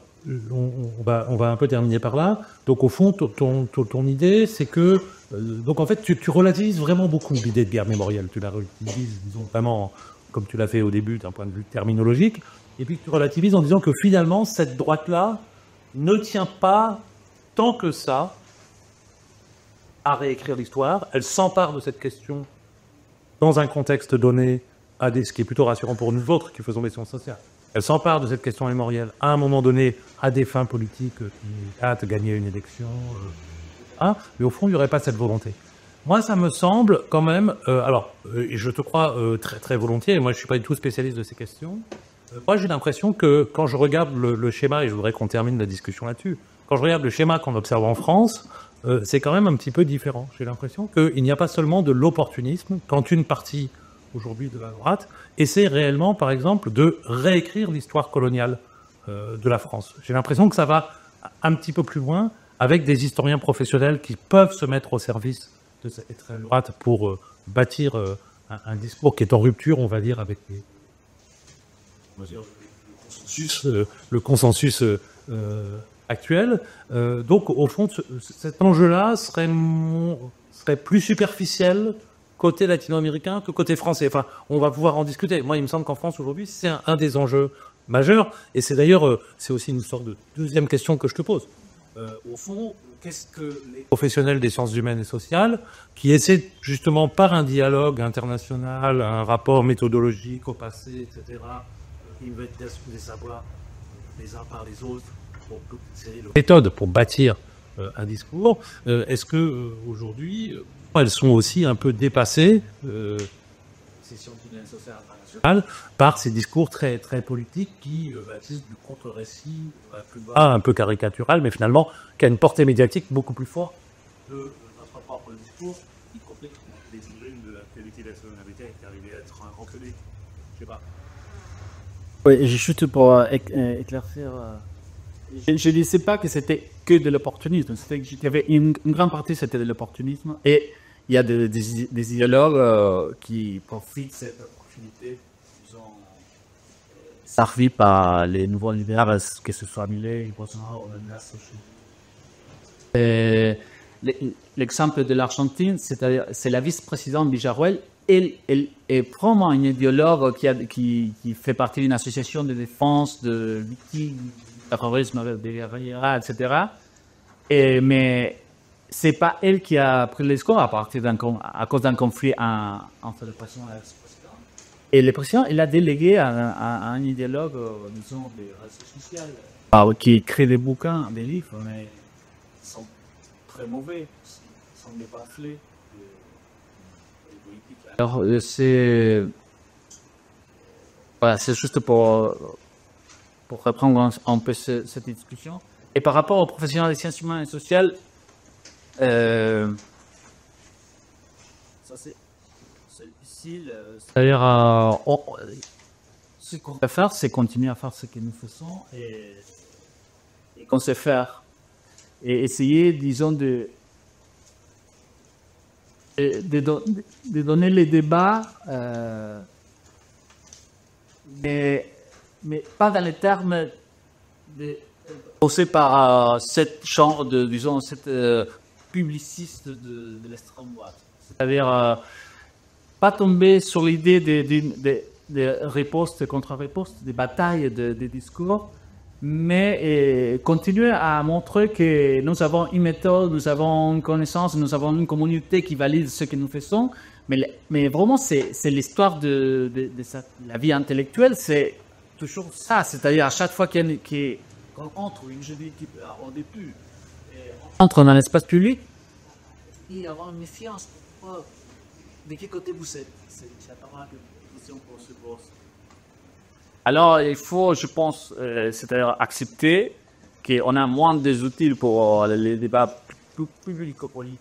on va un peu terminer par là. Donc au fond, ton idée, c'est que donc en fait, tu relativises vraiment beaucoup l'idée de guerre mémorielle. Tu la relativises, disons, vraiment comme tu l'as fait au début d'un point de vue terminologique, et puis tu relativises en disant que finalement cette droite-là ne tient pas tant que ça à réécrire l'histoire. Elle s'empare de cette question dans un contexte donné, ce qui est plutôt rassurant pour nous autres qui faisons des sciences sociales. Elle s'empare de cette question mémorielle à un moment donné à des fins politiques, hâte gagner une élection, mais au fond, il n'y aurait pas cette volonté. Moi, ça me semble quand même, et je te crois très, très volontiers, moi je ne suis pas du tout spécialiste de ces questions, moi j'ai l'impression que quand je regarde le schéma, et je voudrais qu'on termine la discussion là-dessus, quand je regarde le schéma qu'on observe en France, c'est quand même un petit peu différent. J'ai l'impression qu'il n'y a pas seulement de l'opportunisme quand une partie, aujourd'hui de la droite, essaie réellement, par exemple, de réécrire l'histoire coloniale de la France. J'ai l'impression que ça va un petit peu plus loin avec des historiens professionnels qui peuvent se mettre au service de cette extrême droite pour bâtir un discours qui est en rupture, on va dire, avec le consensus actuel. Donc, au fond, cet enjeu-là serait plus superficiel côté latino-américain que côté français. Enfin, on va pouvoir en discuter. Moi, il me semble qu'en France, aujourd'hui, c'est un des enjeux majeurs. Et c'est d'ailleurs, c'est aussi une sorte de deuxième question que je te pose. Au fond, qu'est-ce que les professionnels des sciences humaines et sociales, qui essaient justement par un dialogue international, un rapport méthodologique au passé, etc., investigation des savoirs les uns par les autres, pour toute une série de méthodes pour bâtir un discours, est-ce que aujourd'hui, elles sont aussi un peu dépassées, ces sciences humaines et sociales internationales, par ces discours très, très politiques qui bâtissent du contre-récit un peu caricatural, mais finalement qui a une portée médiatique beaucoup plus forte de notre propre discours, y compris les origines de la qualité de la nationalité qui est arrivé à être un grand public. Je sais pas. Oui, juste pour éclaircir, je ne disais pas que c'était que de l'opportunisme, c'était qu'il y avait une grande partie c'était de l'opportunisme, et il y a des idéologues qui profitent de cette opportunité, disons, servis par les nouveaux libéraux, que ce soit Milei, Bolsonaro ou l'exemple de l'Argentine, c'est la vice-présidente Villarruel. Elle est vraiment une idéologue qui fait partie d'une association de défense de victimes du terrorisme, des guerrillas, etc. Mais c'est pas elle qui a pris le discours à cause d'un conflit entre le président et l'ex-président. Et le président, il a délégué à un idéologue, disons, des réseaux sociaux, qui écrit des bouquins, des livres, mais ils sont très mauvais, ils sont des pamphlets. Alors, c'est juste pour reprendre un peu cette discussion. Et par rapport aux professionnels des sciences humaines et sociales, ça c'est difficile. C'est-à-dire, ce qu'on peut faire, c'est continuer à faire ce que nous faisons et qu'on sait faire. Et essayer, disons, de donner les débats, mais pas dans les termes posés par cette genre de, disons, cette publiciste de l'extrême droite. C'est-à-dire pas tomber sur l'idée de ripostes, contre-ripostes, des batailles, des discours, mais continuer à montrer que nous avons une méthode, nous avons une connaissance, nous avons une communauté qui valide ce que nous faisons, mais vraiment c'est l'histoire de la vie intellectuelle, c'est toujours ça, c'est-à-dire à chaque fois qu'on entre, je dis au début, on entre dans l'espace public, il y a une méfiance, de quel côté vous êtes, c'est apparemment une question pour se poser. Alors, il faut, je pense, c'est-à-dire accepter qu'on a moins d'outils pour les débats publico-politiques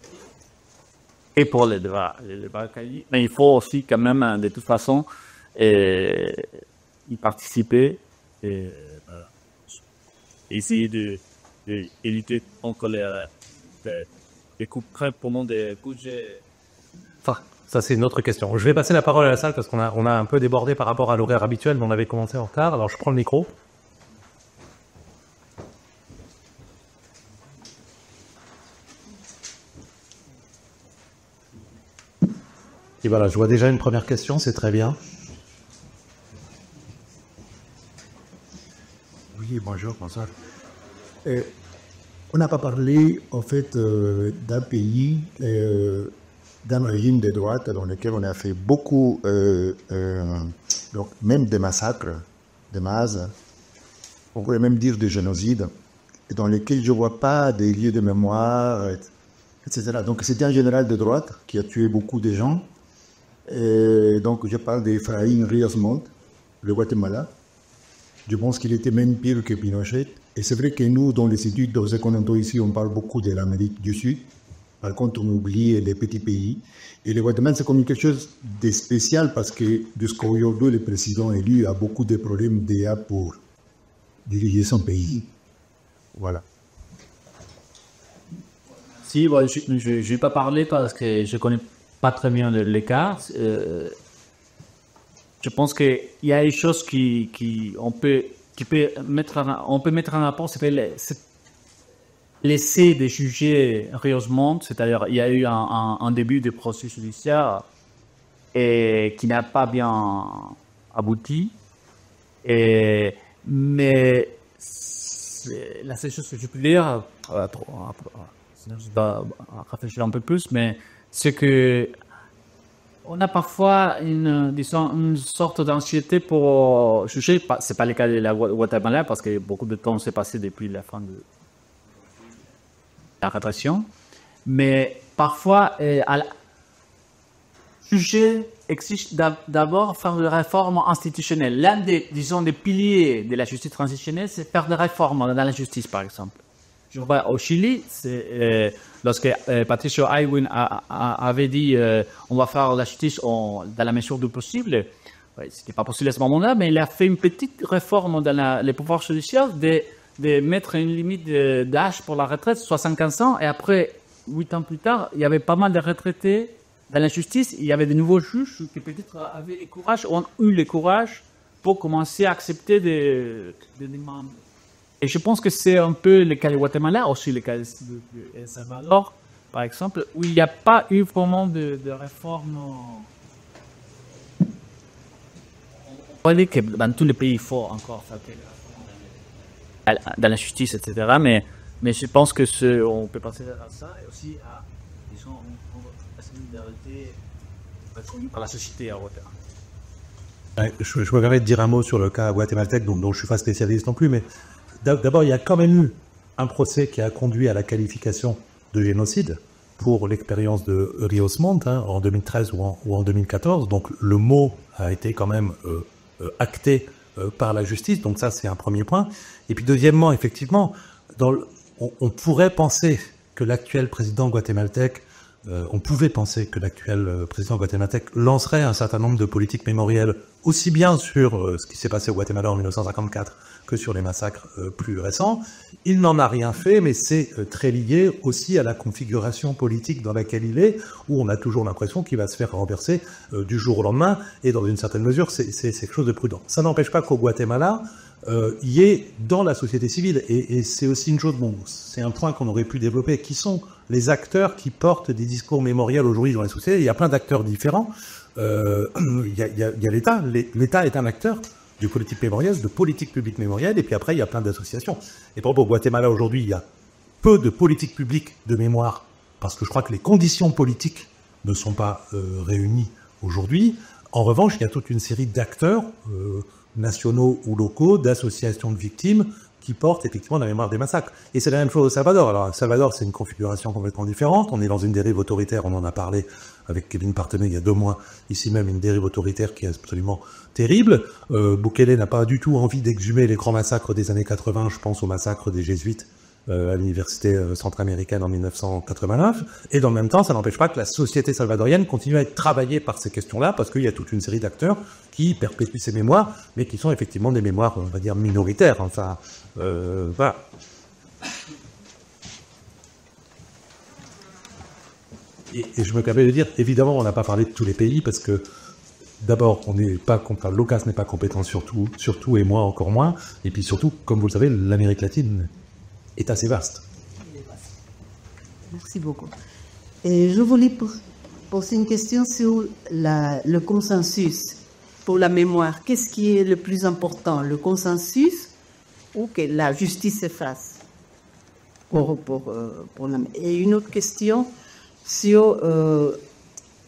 et pour les débats académiques, mais il faut aussi quand même, de toute façon, y participer et essayer d'éviter encore les coupes crêpes pendant des budgets. Enfin, ça, c'est une autre question. Je vais passer la parole à la salle parce qu'on a un peu débordé par rapport à l'horaire habituel, mais on avait commencé en retard. Alors, je prends le micro. Et voilà, je vois déjà une première question, c'est très bien. Oui, bonjour, bonsoir. On n'a pas parlé, en fait, d'un pays, d'un régime de droite dans lequel on a fait beaucoup, donc même des massacres de masse, on pourrait même dire des génocides, dans lesquels je ne vois pas des lieux de mémoire, etc. Donc c'était un général de droite qui a tué beaucoup de gens. Et donc je parle d'Efraín Ríos Montt, le Guatemala. Je pense qu'il était même pire que Pinochet. Et c'est vrai que nous, dans les études de Secondato ici, on parle beaucoup de l'Amérique du Sud. Par contre, on oublie les petits pays. Et le Guatemala, c'est comme quelque chose de spécial parce que qu'aujourd'hui, le président élu a beaucoup de problèmes déjà pour diriger son pays. Voilà. Si, bon, je ne vais pas parler parce que je ne connais pas très bien l'écart. Je pense qu'il y a des choses on peut mettre en rapport, c'est laisser des sujets sérieusement, c'est-à-dire il y a eu un début de processus judiciaire et qui n'a pas bien abouti. Mais la seule chose que je peux dire, sinon je dois réfléchir un peu plus, mais c'est que on a parfois une sorte d'anxiété pour juger. C'est pas le cas de la Guatemala parce que beaucoup de temps s'est passé depuis la fin de la répression. Mais parfois, juger exige d'abord faire des réformes institutionnelles. L'un des piliers de la justice transitionnelle, c'est faire des réformes dans la justice, par exemple. Je vois au Chili, lorsque Patricio Aylwin avait dit on va faire la justice dans la mesure du possible, c'était pas possible à ce moment-là, mais il a fait une petite réforme dans les pouvoirs judiciaires de mettre une limite d'âge pour la retraite, 75 ans, et après, 8 ans plus tard, il y avait pas mal de retraités dans la justice, il y avait de nouveaux juges qui peut-être avaient le courage, ont eu le courage pour commencer à accepter des demandes. Et je pense que c'est un peu le cas du Guatemala, aussi le cas de El Salvador, par exemple, où il n'y a pas eu vraiment de réforme. On peut dire que dans tous les pays, il faut encore faire des réformes dans la justice, etc. Mais je pense que on peut passer à ça et aussi à, disons, la solidarité par la société à Guatemala. Ouais, je me permets de dire un mot sur le cas guatémaltèque, dont je ne suis pas spécialiste non plus, mais d'abord, il y a quand même eu un procès qui a conduit à la qualification de génocide pour l'expérience de Ríos Montt en 2013 ou en 2014. Donc le mot a été quand même acté par la justice. Donc ça, c'est un premier point. Et puis deuxièmement, effectivement, on pourrait penser que l'actuel président guatémaltèque, lancerait un certain nombre de politiques mémorielles, aussi bien sur ce qui s'est passé au Guatemala en 1954 que sur les massacres plus récents. Il n'en a rien fait, mais c'est très lié aussi à la configuration politique dans laquelle il est, où on a toujours l'impression qu'il va se faire renverser du jour au lendemain, et dans une certaine mesure, c'est quelque chose de prudent. Ça n'empêche pas qu'au Guatemala, il y ait dans la société civile, et c'est aussi une chose, bon, c'est un point qu'on aurait pu développer, qui sont les acteurs qui portent des discours mémoriels aujourd'hui dans la société. Il y a plein d'acteurs différents. Il y a l'État. L'État est un acteur de politique mémorielle, de politique publique mémorielle, et puis après, il y a plein d'associations. Et pour au Guatemala, aujourd'hui, il y a peu de politique publique de mémoire, parce que je crois que les conditions politiques ne sont pas réunies aujourd'hui. En revanche, il y a toute une série d'acteurs, nationaux ou locaux, d'associations de victimes, qui portent effectivement la mémoire des massacres. Et c'est la même chose au Salvador. Alors, au Salvador, c'est une configuration complètement différente. On est dans une dérive autoritaire, on en a parlé avec Kevin Partenay il y a 2 mois, ici même, une dérive autoritaire qui est absolument terrible. Bukele n'a pas du tout envie d'exhumer les grands massacres des années 80, je pense au massacre des Jésuites à l'université centra-américaine en 1989. Et dans le même temps, ça n'empêche pas que la société salvadorienne continue à être travaillée par ces questions-là, parce qu'il y a toute une série d'acteurs qui perpétuent ces mémoires, mais qui sont effectivement des mémoires, on va dire, minoritaires. Enfin, voilà. Et je me permets de dire, évidemment, on n'a pas parlé de tous les pays, parce que d'abord, l'OCAS n'est pas compétent sur tout, et moi encore moins. Et puis surtout, comme vous le savez, l'Amérique latine est assez vaste. Merci beaucoup. Et je voulais poser une question sur le consensus pour la mémoire. Qu'est-ce qui est le plus important, le consensus ou que la justice se fasse Et une autre question sur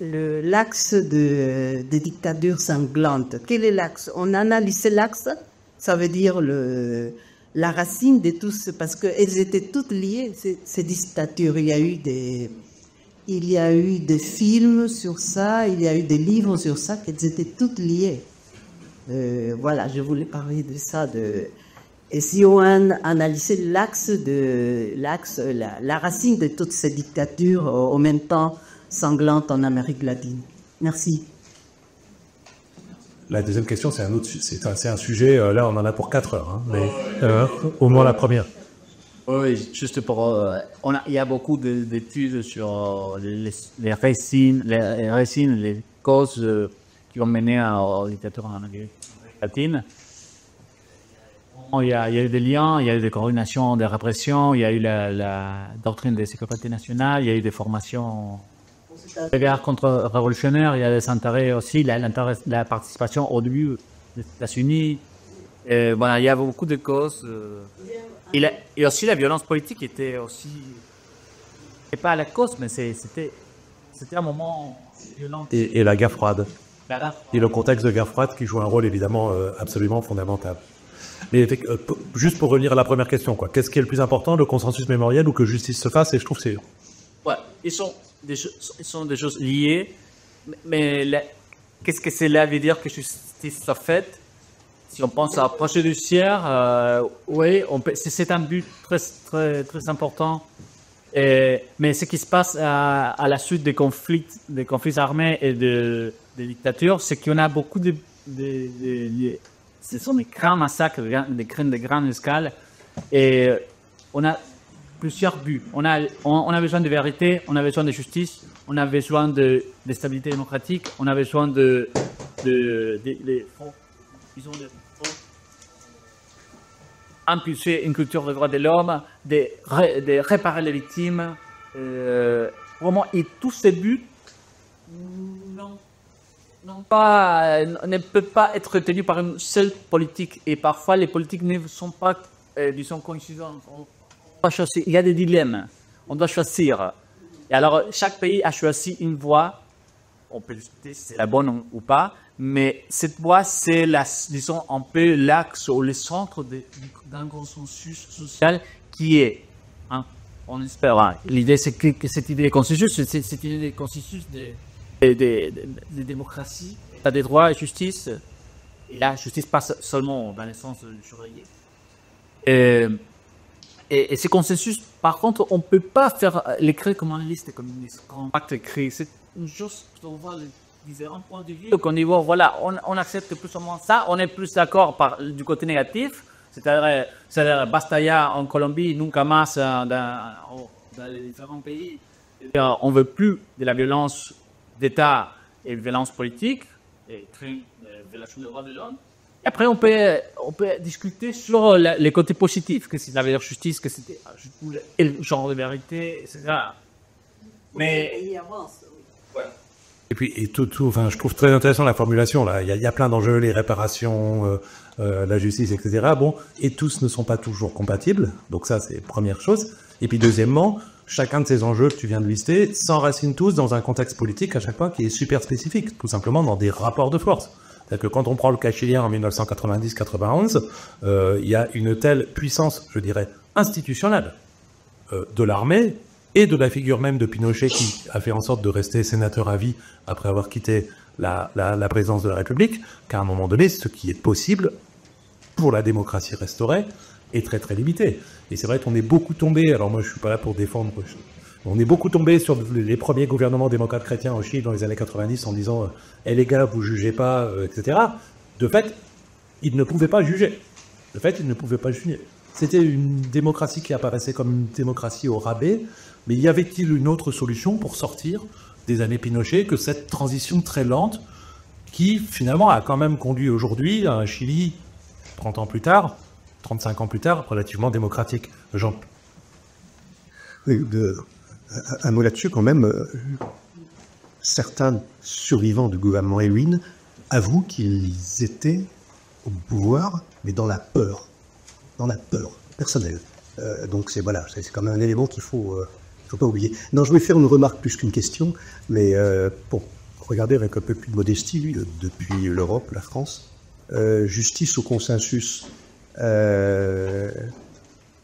l'axe de dictature sanglante. Quel est l'axe? On analyse l'axe, ça veut dire la racine de tous, parce qu'elles étaient toutes liées, ces dictatures. Il y a eu des films sur ça, il y a eu des livres sur ça, qu'elles étaient toutes liées. Voilà, je voulais parler de ça. Et si on analysait la racine de toutes ces dictatures en même temps sanglantes en Amérique latine. Merci. La deuxième question, c'est un sujet, là on en a pour 4 heures, hein, mais au moins la première. Oui, juste pour... il y a beaucoup d'études sur les racines, les causes qui ont mené aux dictatures en Amérique latine. Il y a eu des liens, il y a eu des coordinations des répressions, il y a eu la doctrine des sécurités nationales, il y a eu des formations de guerre contre-révolutionnaire, il y a des intérêts aussi, la participation au début des États-Unis. Voilà, il y a beaucoup de causes. Et aussi la violence politique était aussi... Et pas la cause, mais c'était un moment violent. Et la guerre froide. Et le contexte de guerre froide qui joue un rôle évidemment absolument fondamental. Mais juste pour revenir à la première question, quoi. Qu'est-ce qui est le plus important, le consensus mémoriel ou que justice se fasse? Et je trouve que c'est... Ouais, ils sont des choses liées, mais qu'est-ce que cela veut dire que justice soit faite? Si on pense à procès judiciaire, oui, c'est un but très, très, très important. Mais ce qui se passe à la suite des conflits armés et des dictatures, c'est qu'on a beaucoup ce sont des grands massacres, des crimes de grande escale, et on a plusieurs buts. On a besoin de vérité, on a besoin de justice, on a besoin de stabilité démocratique, on a besoin de impulser une culture des droits de l'homme, de réparer les victimes. Vraiment, et tous ces buts ne peuvent pas être tenus par une seule politique. Et parfois, les politiques ne sont pas, disons, coïncidantes. Il y a des dilemmes. On doit choisir. Et alors, chaque pays a choisi une voie. On peut discuter si c'est la bonne ou pas. Mais cette voie, c'est, disons, un peu l'axe ou le centre d'un consensus social qui est, hein, on espère, hein, l'idée c'est que cette idée de consensus, c'est une idée de consensus de démocratie, état des droits et justice. Et là, justice passe seulement dans le sens juridique. Et ce consensus, par contre, on ne peut pas faire l'écrire comme une liste communiste, comme un pacte écrit. C'est une chose qu'on voit les différents points de vue. Donc, au niveau, voilà, on accepte plus ou moins ça. On est plus d'accord du côté négatif, c'est-à-dire Bastaya en Colombie, Nunca Más dans les différents pays. On ne veut plus de la violence d'État et violence politique, et violation des droits de l'homme. Et après, on peut discuter sur les côtés positifs, que c'est la meilleure justice, que c'était le genre de vérité, etc. Mais il avance. Ouais. Et puis, enfin, je trouve très intéressant la formulation, là. Il y a plein d'enjeux, les réparations, la justice, etc. Bon, et tous ne sont pas toujours compatibles. Donc ça, c'est première chose. Et puis, deuxièmement, chacun de ces enjeux que tu viens de lister s'enracinent tous dans un contexte politique à chaque fois qui est super spécifique, tout simplement dans des rapports de force. C'est-à-dire que quand on prend le cas chilien en 1990-91, il y a une telle puissance, je dirais, institutionnelle de l'armée et de la figure même de Pinochet qui a fait en sorte de rester sénateur à vie après avoir quitté la présidence de la République, qu'à un moment donné, ce qui est possible pour la démocratie restaurée est très très limité. Et c'est vrai qu'on est beaucoup tombé, alors moi je suis pas là pour défendre, on est beaucoup tombé sur les premiers gouvernements démocrates chrétiens au Chili dans les années 90 en disant « Eh les gars, vous jugez pas, etc. » De fait, ils ne pouvaient pas juger. De fait, ils ne pouvaient pas juger. C'était une démocratie qui apparaissait comme une démocratie au rabais, mais y avait-il une autre solution pour sortir des années Pinochet que cette transition très lente qui, finalement, a quand même conduit aujourd'hui à un Chili, 30 ans plus tard, 35 ans plus tard, relativement démocratique. Jean. Oui, un mot là-dessus quand même. Certains survivants du gouvernement Aylwin avouent qu'ils étaient au pouvoir, mais dans la peur personnelle. Donc c'est voilà, c'est quand même un élément qu'il faut pas oublier. Non, je vais faire une remarque plus qu'une question, mais pour regarder avec un peu plus de modestie, depuis l'Europe, la France, justice au consensus.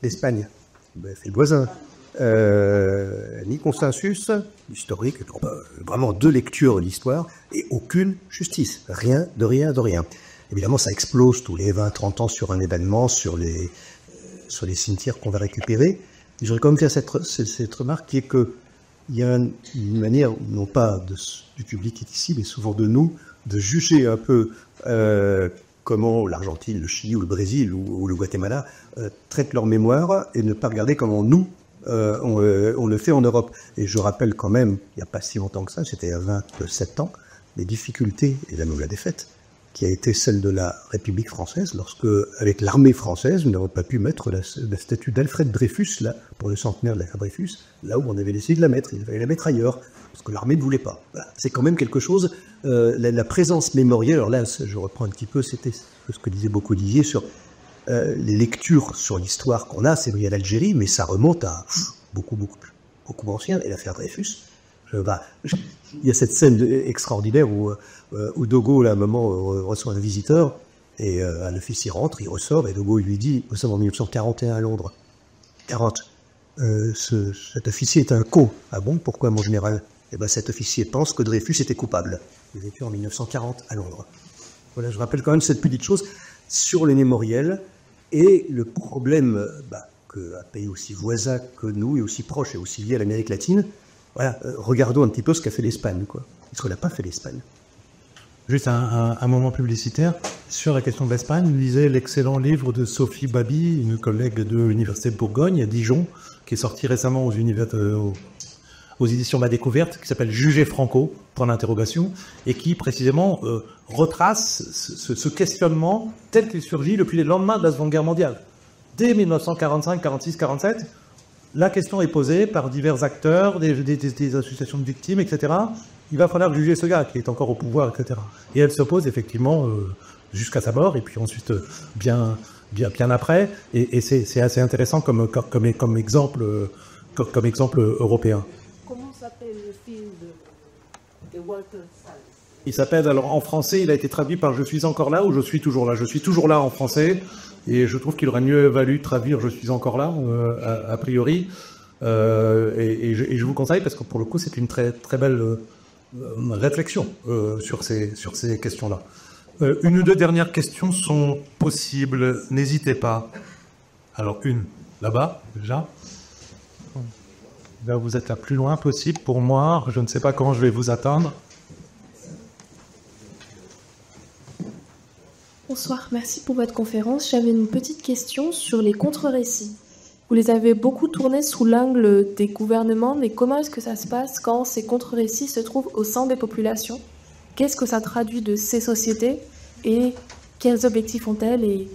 L'Espagne, c'est le voisin. Ni consensus historique, vraiment deux lectures de l'histoire et aucune justice. Rien de rien de rien. Évidemment, ça explose tous les 20-30 ans sur un événement, sur les cimetières qu'on va récupérer. Je voudrais quand même faire cette remarque qui est qu'il y a une manière, non pas du public qui est ici, mais souvent de nous, de juger un peu comment l'Argentine, le Chili ou le Brésil ou le Guatemala traitent leur mémoire et ne pas regarder comment nous, on le fait en Europe. Et je rappelle quand même, il n'y a pas si longtemps que ça, c'était à 27 ans, les difficultés et même la défaite qui a été celle de la République française lorsque, avec l'armée française, nous n'avons pas pu mettre la statue d'Alfred Dreyfus, là, pour le centenaire de l'affaire Dreyfus, là où on avait décidé de la mettre. Il fallait la mettre ailleurs, parce que l'armée ne voulait pas. Voilà. C'est quand même quelque chose, la présence mémorielle, alors là, je reprends un petit peu, c'était ce que disait beaucoup Didier sur les lectures sur l'histoire qu'on a, c'est lié à l'Algérie, mais ça remonte à beaucoup ancien, et l'affaire Dreyfus. Il y a cette scène extraordinaire où Dogo, là, à un moment, reçoit un visiteur, et un officier rentre, il ressort, et Dogo lui dit, nous sommes en 1941 à Londres. 40. Cet officier est un co. Ah bon, pourquoi, mon général? Eh ben, cet officier pense que Dreyfus était coupable. Il vécu en 1940 à Londres. Voilà, je rappelle quand même cette petite chose sur les mémoriels, et le problème qu'un pays aussi voisin que nous, et aussi proche, et aussi lié à l'Amérique latine, voilà, regardons un petit peu ce qu'a fait l'Espagne, quoi. Ce qu'on n'a pas fait l'Espagne. Juste un moment publicitaire sur la question de l'Espagne. Vous lisez l'excellent livre de Sophie Babi, une collègue de l'Université de Bourgogne, à Dijon, qui est sorti récemment aux éditions Ma Découverte, qui s'appelle Juger Franco, point d'interrogation, et qui précisément retrace ce questionnement tel qu'il surgit depuis les lendemains de la Seconde Guerre mondiale. Dès 1945, 46, 47, la question est posée par divers acteurs, des associations de victimes, etc. Il va falloir juger ce gars qui est encore au pouvoir, etc. Et elle se pose effectivement jusqu'à sa mort, et puis ensuite bien après. Et c'est assez intéressant comme exemple européen. Comment s'appelle le film de Walter Salles? Il s'appelle, alors en français, il a été traduit par « Je suis encore là » ou « Je suis toujours là ». Je suis toujours là en français, et je trouve qu'il aurait mieux valu traduire « Je suis encore là » a priori. Et je vous conseille, parce que pour le coup, c'est une très, très belle réflexion sur ces questions-là. Une ou deux dernières questions sont possibles, n'hésitez pas. Alors une, là-bas, déjà. Là, vous êtes la plus loin possible pour moi, je ne sais pas quand je vais vous atteindre. Bonsoir, merci pour votre conférence. J'avais une petite question sur les contre-récits. Vous les avez beaucoup tournés sous l'angle des gouvernements, mais comment est-ce que ça se passe quand ces contre-récits se trouvent au sein des populations? Qu'est-ce que ça traduit de ces sociétés et quels objectifs ont-elles et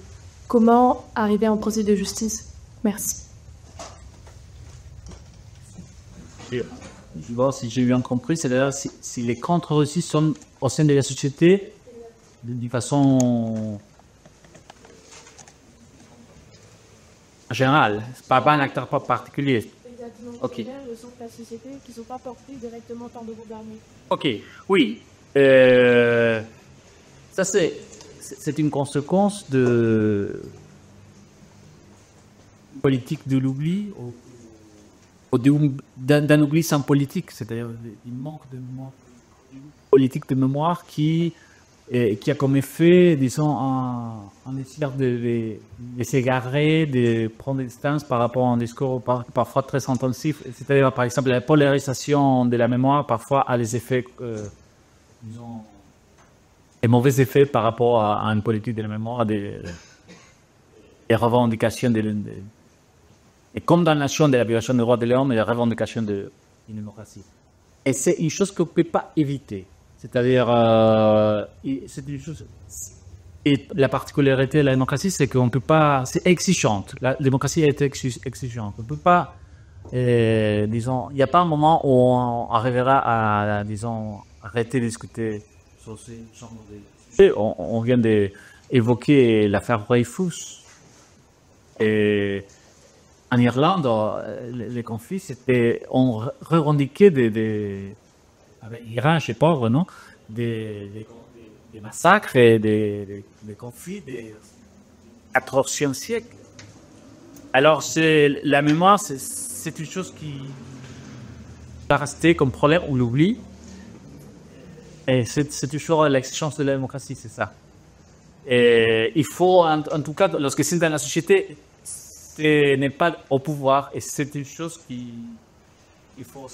comment arriver à un procès de justice? Merci. Je vais voir si j'ai bien compris, c'est-à-dire si les contre-récits sont au sein de la société d'une façon générale, pas un acteur particulier. Exactement. Ok. Le centre de la société qui ne sont pas portés directement par le gouvernement. Ok, oui. Ça, c'est une conséquence de politique de l'oubli, ou d'un oubli sans politique, c'est-à-dire il manque de mémoire, politique de mémoire qui a comme effet, disons, un désir de s'égarer, de prendre des distances par rapport à un discours parfois très intensif. C'est-à-dire, par exemple, la polarisation de la mémoire parfois a des effets, disons, des mauvais effets par rapport à une politique de la mémoire, des revendications et comme dans la nation de la violation des droits de l'homme et la revendication de la démocratie. Et c'est une chose qu'on ne peut pas éviter. C'est-à-dire, c'est une chose. Et la particularité de la démocratie, c'est qu'on ne peut pas. C'est exigeante. La démocratie est exigeante. On ne peut pas. Disons, il n'y a pas un moment où on arrivera à, disons, arrêter de discuter sur ces genres de sujets. On vient d'évoquer l'affaire Dreyfus. Et en Irlande, les conflits, c'était. On revendiquait avec l'Iran, je sais pas, non, des massacres et des conflits du XIVe siècle. Alors, la mémoire, c'est une chose qui va rester comme problème, on l'oublie. Et c'est toujours l'exigence de la démocratie, c'est ça. Et il faut, en tout cas, lorsque c'est dans la société, ce n'est pas au pouvoir. Et c'est une chose qu'il faut.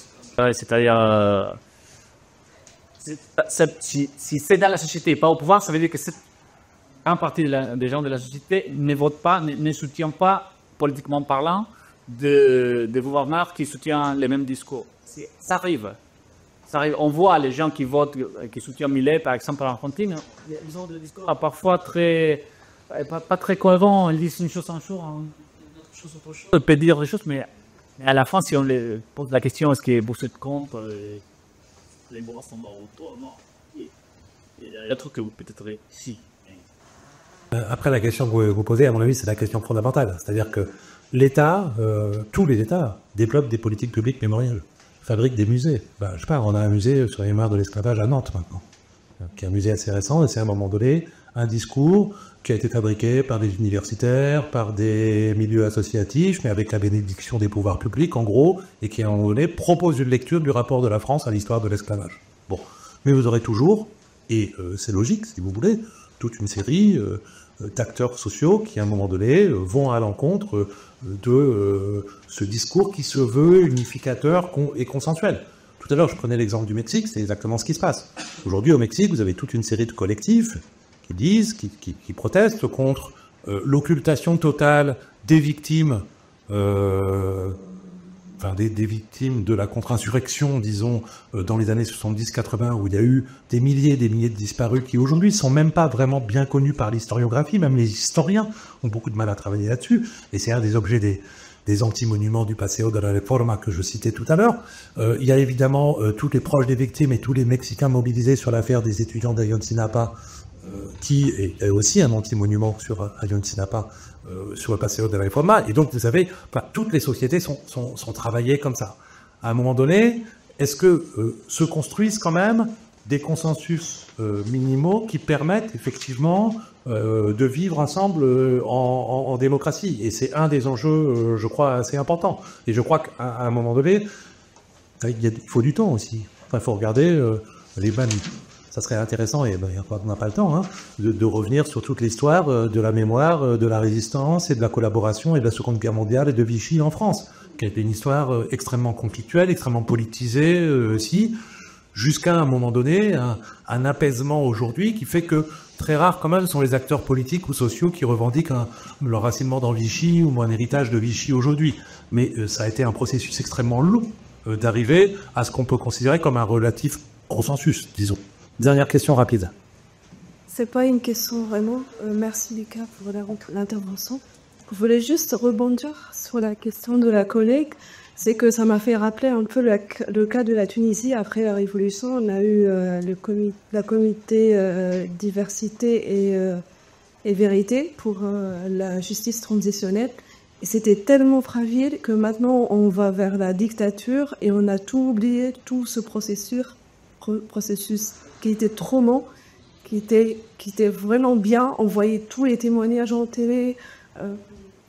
C'est-à-dire, si c'est dans la société et pas au pouvoir, ça veut dire que une partie des gens de la société ne votent pas, ne soutiennent pas, politiquement parlant, des gouverneurs qui soutiennent les mêmes discours. Ça arrive. On voit les gens qui votent, qui soutiennent Milei, par exemple, en Argentine, ils ont des discours parfois pas très cohérents. Ils disent une chose un jour, une autre chose autre chose. Ils peuvent dire des choses, mais à la fin, si on les pose la question, est-ce que vous êtes contre les bois sont morts autour? Non. Il y a un truc que vous peut-être si. Après, la question que vous posez, à mon avis, c'est la question fondamentale. C'est-à-dire que l'État, tous les États, développent des politiques publiques mémorielles, fabriquent des musées. Je sais pas, on a un musée sur les mémoires de l'esclavage à Nantes maintenant, qui est un musée assez récent, et c'est à un moment donné un discours qui a été fabriqué par des universitaires, par des milieux associatifs, mais avec la bénédiction des pouvoirs publics, en gros, et qui, à un moment donné, propose une lecture du rapport de la France à l'histoire de l'esclavage. Bon, mais vous aurez toujours, et c'est logique, si vous voulez, toute une série d'acteurs sociaux qui, à un moment donné, vont à l'encontre de ce discours qui se veut unificateur et consensuel. Tout à l'heure, je prenais l'exemple du Mexique, c'est exactement ce qui se passe. Aujourd'hui, au Mexique, vous avez toute une série de collectifs qui disent, qui protestent contre l'occultation totale des victimes, des victimes de la contre-insurrection, disons, dans les années 70-80, où il y a eu des milliers et des milliers de disparus qui aujourd'hui sont même pas vraiment bien connus par l'historiographie, même les historiens ont beaucoup de mal à travailler là-dessus, et c'est un des objets des anti-monuments du Paseo de la Reforma que je citais tout à l'heure. Il y a évidemment tous les proches des victimes et tous les Mexicains mobilisés sur l'affaire des étudiants d'Ayotzinapa, qui est aussi un anti-monument sur Ayotzinapa, sur le Paseo de la Reforma. Et donc, vous savez, toutes les sociétés sont travaillées comme ça. À un moment donné, est-ce que se construisent quand même des consensus minimaux qui permettent effectivement de vivre ensemble en démocratie? Et c'est un des enjeux, je crois, assez importants. Et je crois qu'à un moment donné, il faut du temps aussi. Il faut regarder les bannes. Ça serait intéressant, et on n'a pas le temps, de revenir sur toute l'histoire de la mémoire, de la résistance et de la collaboration et de la Seconde Guerre mondiale et de Vichy en France, qui a été une histoire extrêmement conflictuelle, extrêmement politisée aussi, jusqu'à un moment donné, un apaisement aujourd'hui qui fait que très rares quand même sont les acteurs politiques ou sociaux qui revendiquent leur racinement dans Vichy ou un héritage de Vichy aujourd'hui. Mais ça a été un processus extrêmement long d'arriver à ce qu'on peut considérer comme un relatif consensus, disons. Dernière question rapide. C'est pas une question vraiment. Merci Lucas pour l'intervention. Je voulais juste rebondir sur la question de la collègue. C'est que ça m'a fait rappeler un peu le cas de la Tunisie après la Révolution. On a eu la comité diversité et vérité pour la justice transitionnelle. Et c'était tellement fragile que maintenant on va vers la dictature et on a tout oublié, tout ce processus qui était trop long, qui était vraiment bien. On voyait tous les témoignages en télé.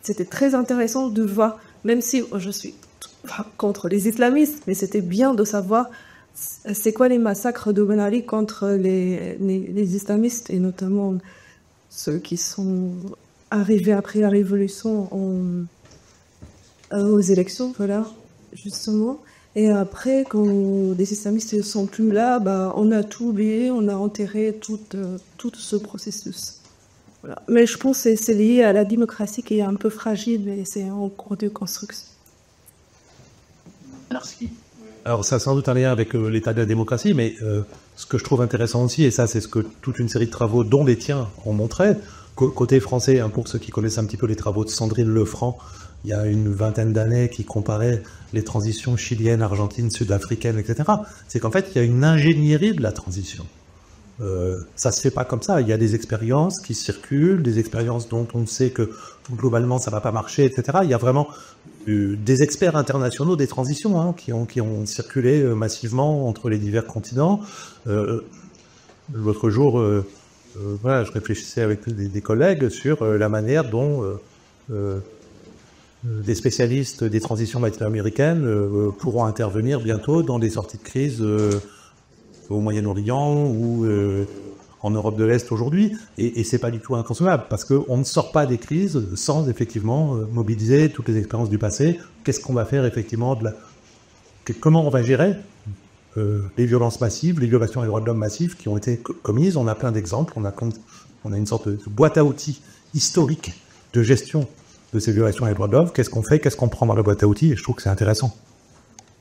C'était très intéressant de voir, même si je suis contre les islamistes, mais c'était bien de savoir c'est quoi les massacres de Ben Ali contre les islamistes, et notamment ceux qui sont arrivés après la Révolution aux élections, voilà, justement. Et après, quand les islamistes ne sont plus là, on a tout oublié, on a enterré tout ce processus. Voilà. Mais je pense que c'est lié à la démocratie qui est un peu fragile, et c'est en cours de construction. Merci. Alors, ça a sans doute un lien avec l'état de la démocratie, mais ce que je trouve intéressant aussi, et ça c'est ce que toute une série de travaux, dont les tiens, ont montré, côté français, pour ceux qui connaissent un petit peu les travaux de Sandrine Lefranc, il y a une vingtaine d'années, qui comparait les transitions chiliennes, argentines, sud-africaines, etc., c'est qu'en fait, il y a une ingénierie de la transition. Ça se fait pas comme ça. Il y a des expériences qui circulent, des expériences dont on sait que globalement ça va pas marcher, etc. Il y a vraiment des experts internationaux des transitions qui ont circulé massivement entre les divers continents. L'autre jour, je réfléchissais avec des collègues sur la manière dont des spécialistes des transitions latino-américaines pourront intervenir bientôt dans des sorties de crise au Moyen-Orient ou en Europe de l'Est aujourd'hui, et c'est pas du tout inconcevable, parce qu'on ne sort pas des crises sans effectivement mobiliser toutes les expériences du passé. Qu'est-ce qu'on va faire effectivement comment on va gérer les violences massives, les violations des droits de l'homme massives qui ont été commises. On a plein d'exemples, on a une sorte de boîte à outils historique de gestion de ces violations des droits de l'homme. Qu'est-ce qu'on fait, qu'est-ce qu'on prend dans la boîte à outils, et je trouve que c'est intéressant.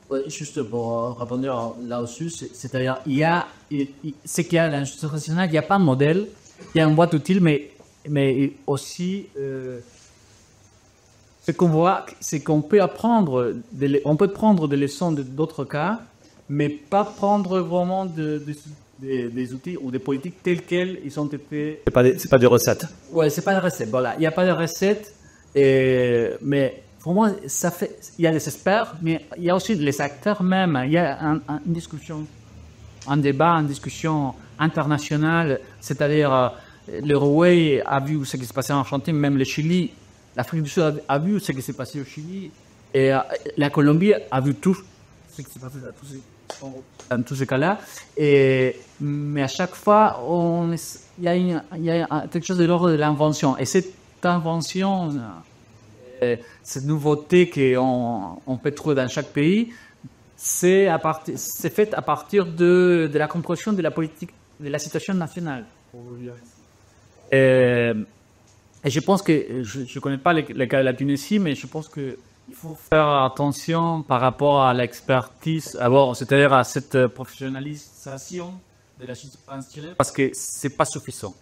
Ouais, juste pour répondre là-dessus, c'est-à-dire, ce qu'il y a à l'injustice internationale, il n'y a pas de modèle, il y a une boîte utile, mais aussi, ce qu'on voit, c'est qu'on peut apprendre, on peut prendre des leçons d'autres cas, mais pas prendre vraiment des outils ou des politiques telles quelles ils ont été. C'est pas des recettes. Ouais, c'est pas des recettes. Voilà, il n'y a pas de recettes, mais pour moi, il y a des experts, mais il y a aussi les acteurs même. Il y a une discussion, un débat, une discussion internationale, c'est-à-dire l'Uruguay a vu ce qui s'est passé en Argentine, même le Chili, l'Afrique du Sud a vu ce qui s'est passé au Chili, et la Colombie a vu tout ce qui s'est passé dans tous ces cas-là. Mais à chaque fois, il y a quelque chose de l'ordre de l'invention. Et cette invention, cette nouveauté qu'on peut trouver dans chaque pays, c'est fait à partir de la compréhension de la politique, de la situation nationale. Et je pense que, je ne connais pas le cas de la Tunisie, mais je pense qu'il faut faire attention par rapport à l'expertise, c'est-à-dire à cette professionnalisation de la justice institutionnelle, parce que ce n'est pas suffisant.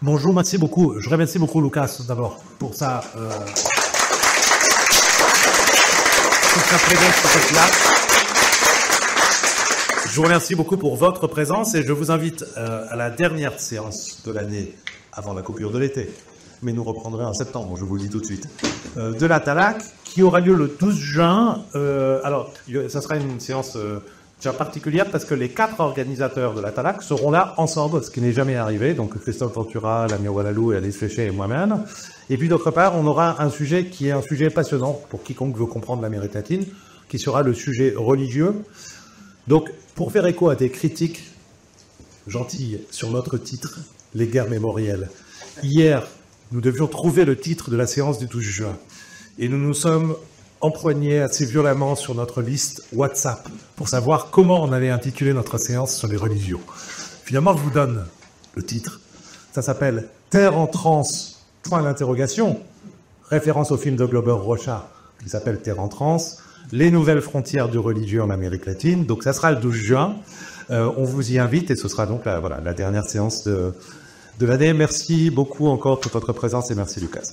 Bonjour, merci beaucoup. Je remercie beaucoup Lucas d'abord pour sa présence sur cette place. Je vous remercie beaucoup pour votre présence et je vous invite à la dernière séance de l'année avant la coupure de l'été. Mais nous reprendrons en septembre, je vous le dis tout de suite, de la TALAC, qui aura lieu le 12 juin. Alors, ça sera une séance déjà particulière parce que les 4 organisateurs de la TALAC seront là ensemble, ce qui n'est jamais arrivé. Donc, Christophe Ventura, Lamia Walalou, Alice Fléché et moi-même. Et puis, d'autre part, on aura un sujet qui est un sujet passionnant pour quiconque veut comprendre l'Amérique latine, qui sera le sujet religieux. Donc, pour faire écho à des critiques gentilles sur notre titre, les guerres mémorielles, hier, nous devions trouver le titre de la séance du 12 juin. Et nous nous sommes empoignés assez violemment sur notre liste WhatsApp pour savoir comment on allait intituler notre séance sur les religions. Finalement, je vous donne le titre. Ça s'appelle « Terre en transe, point d'interrogation », référence au film de Glover Rocha qui s'appelle « Terre en transe », les nouvelles frontières du religieux en Amérique latine. Donc ça sera le 12 juin. On vous y invite et ce sera donc la dernière séance de l'année. Merci beaucoup encore pour votre présence et merci Lucas.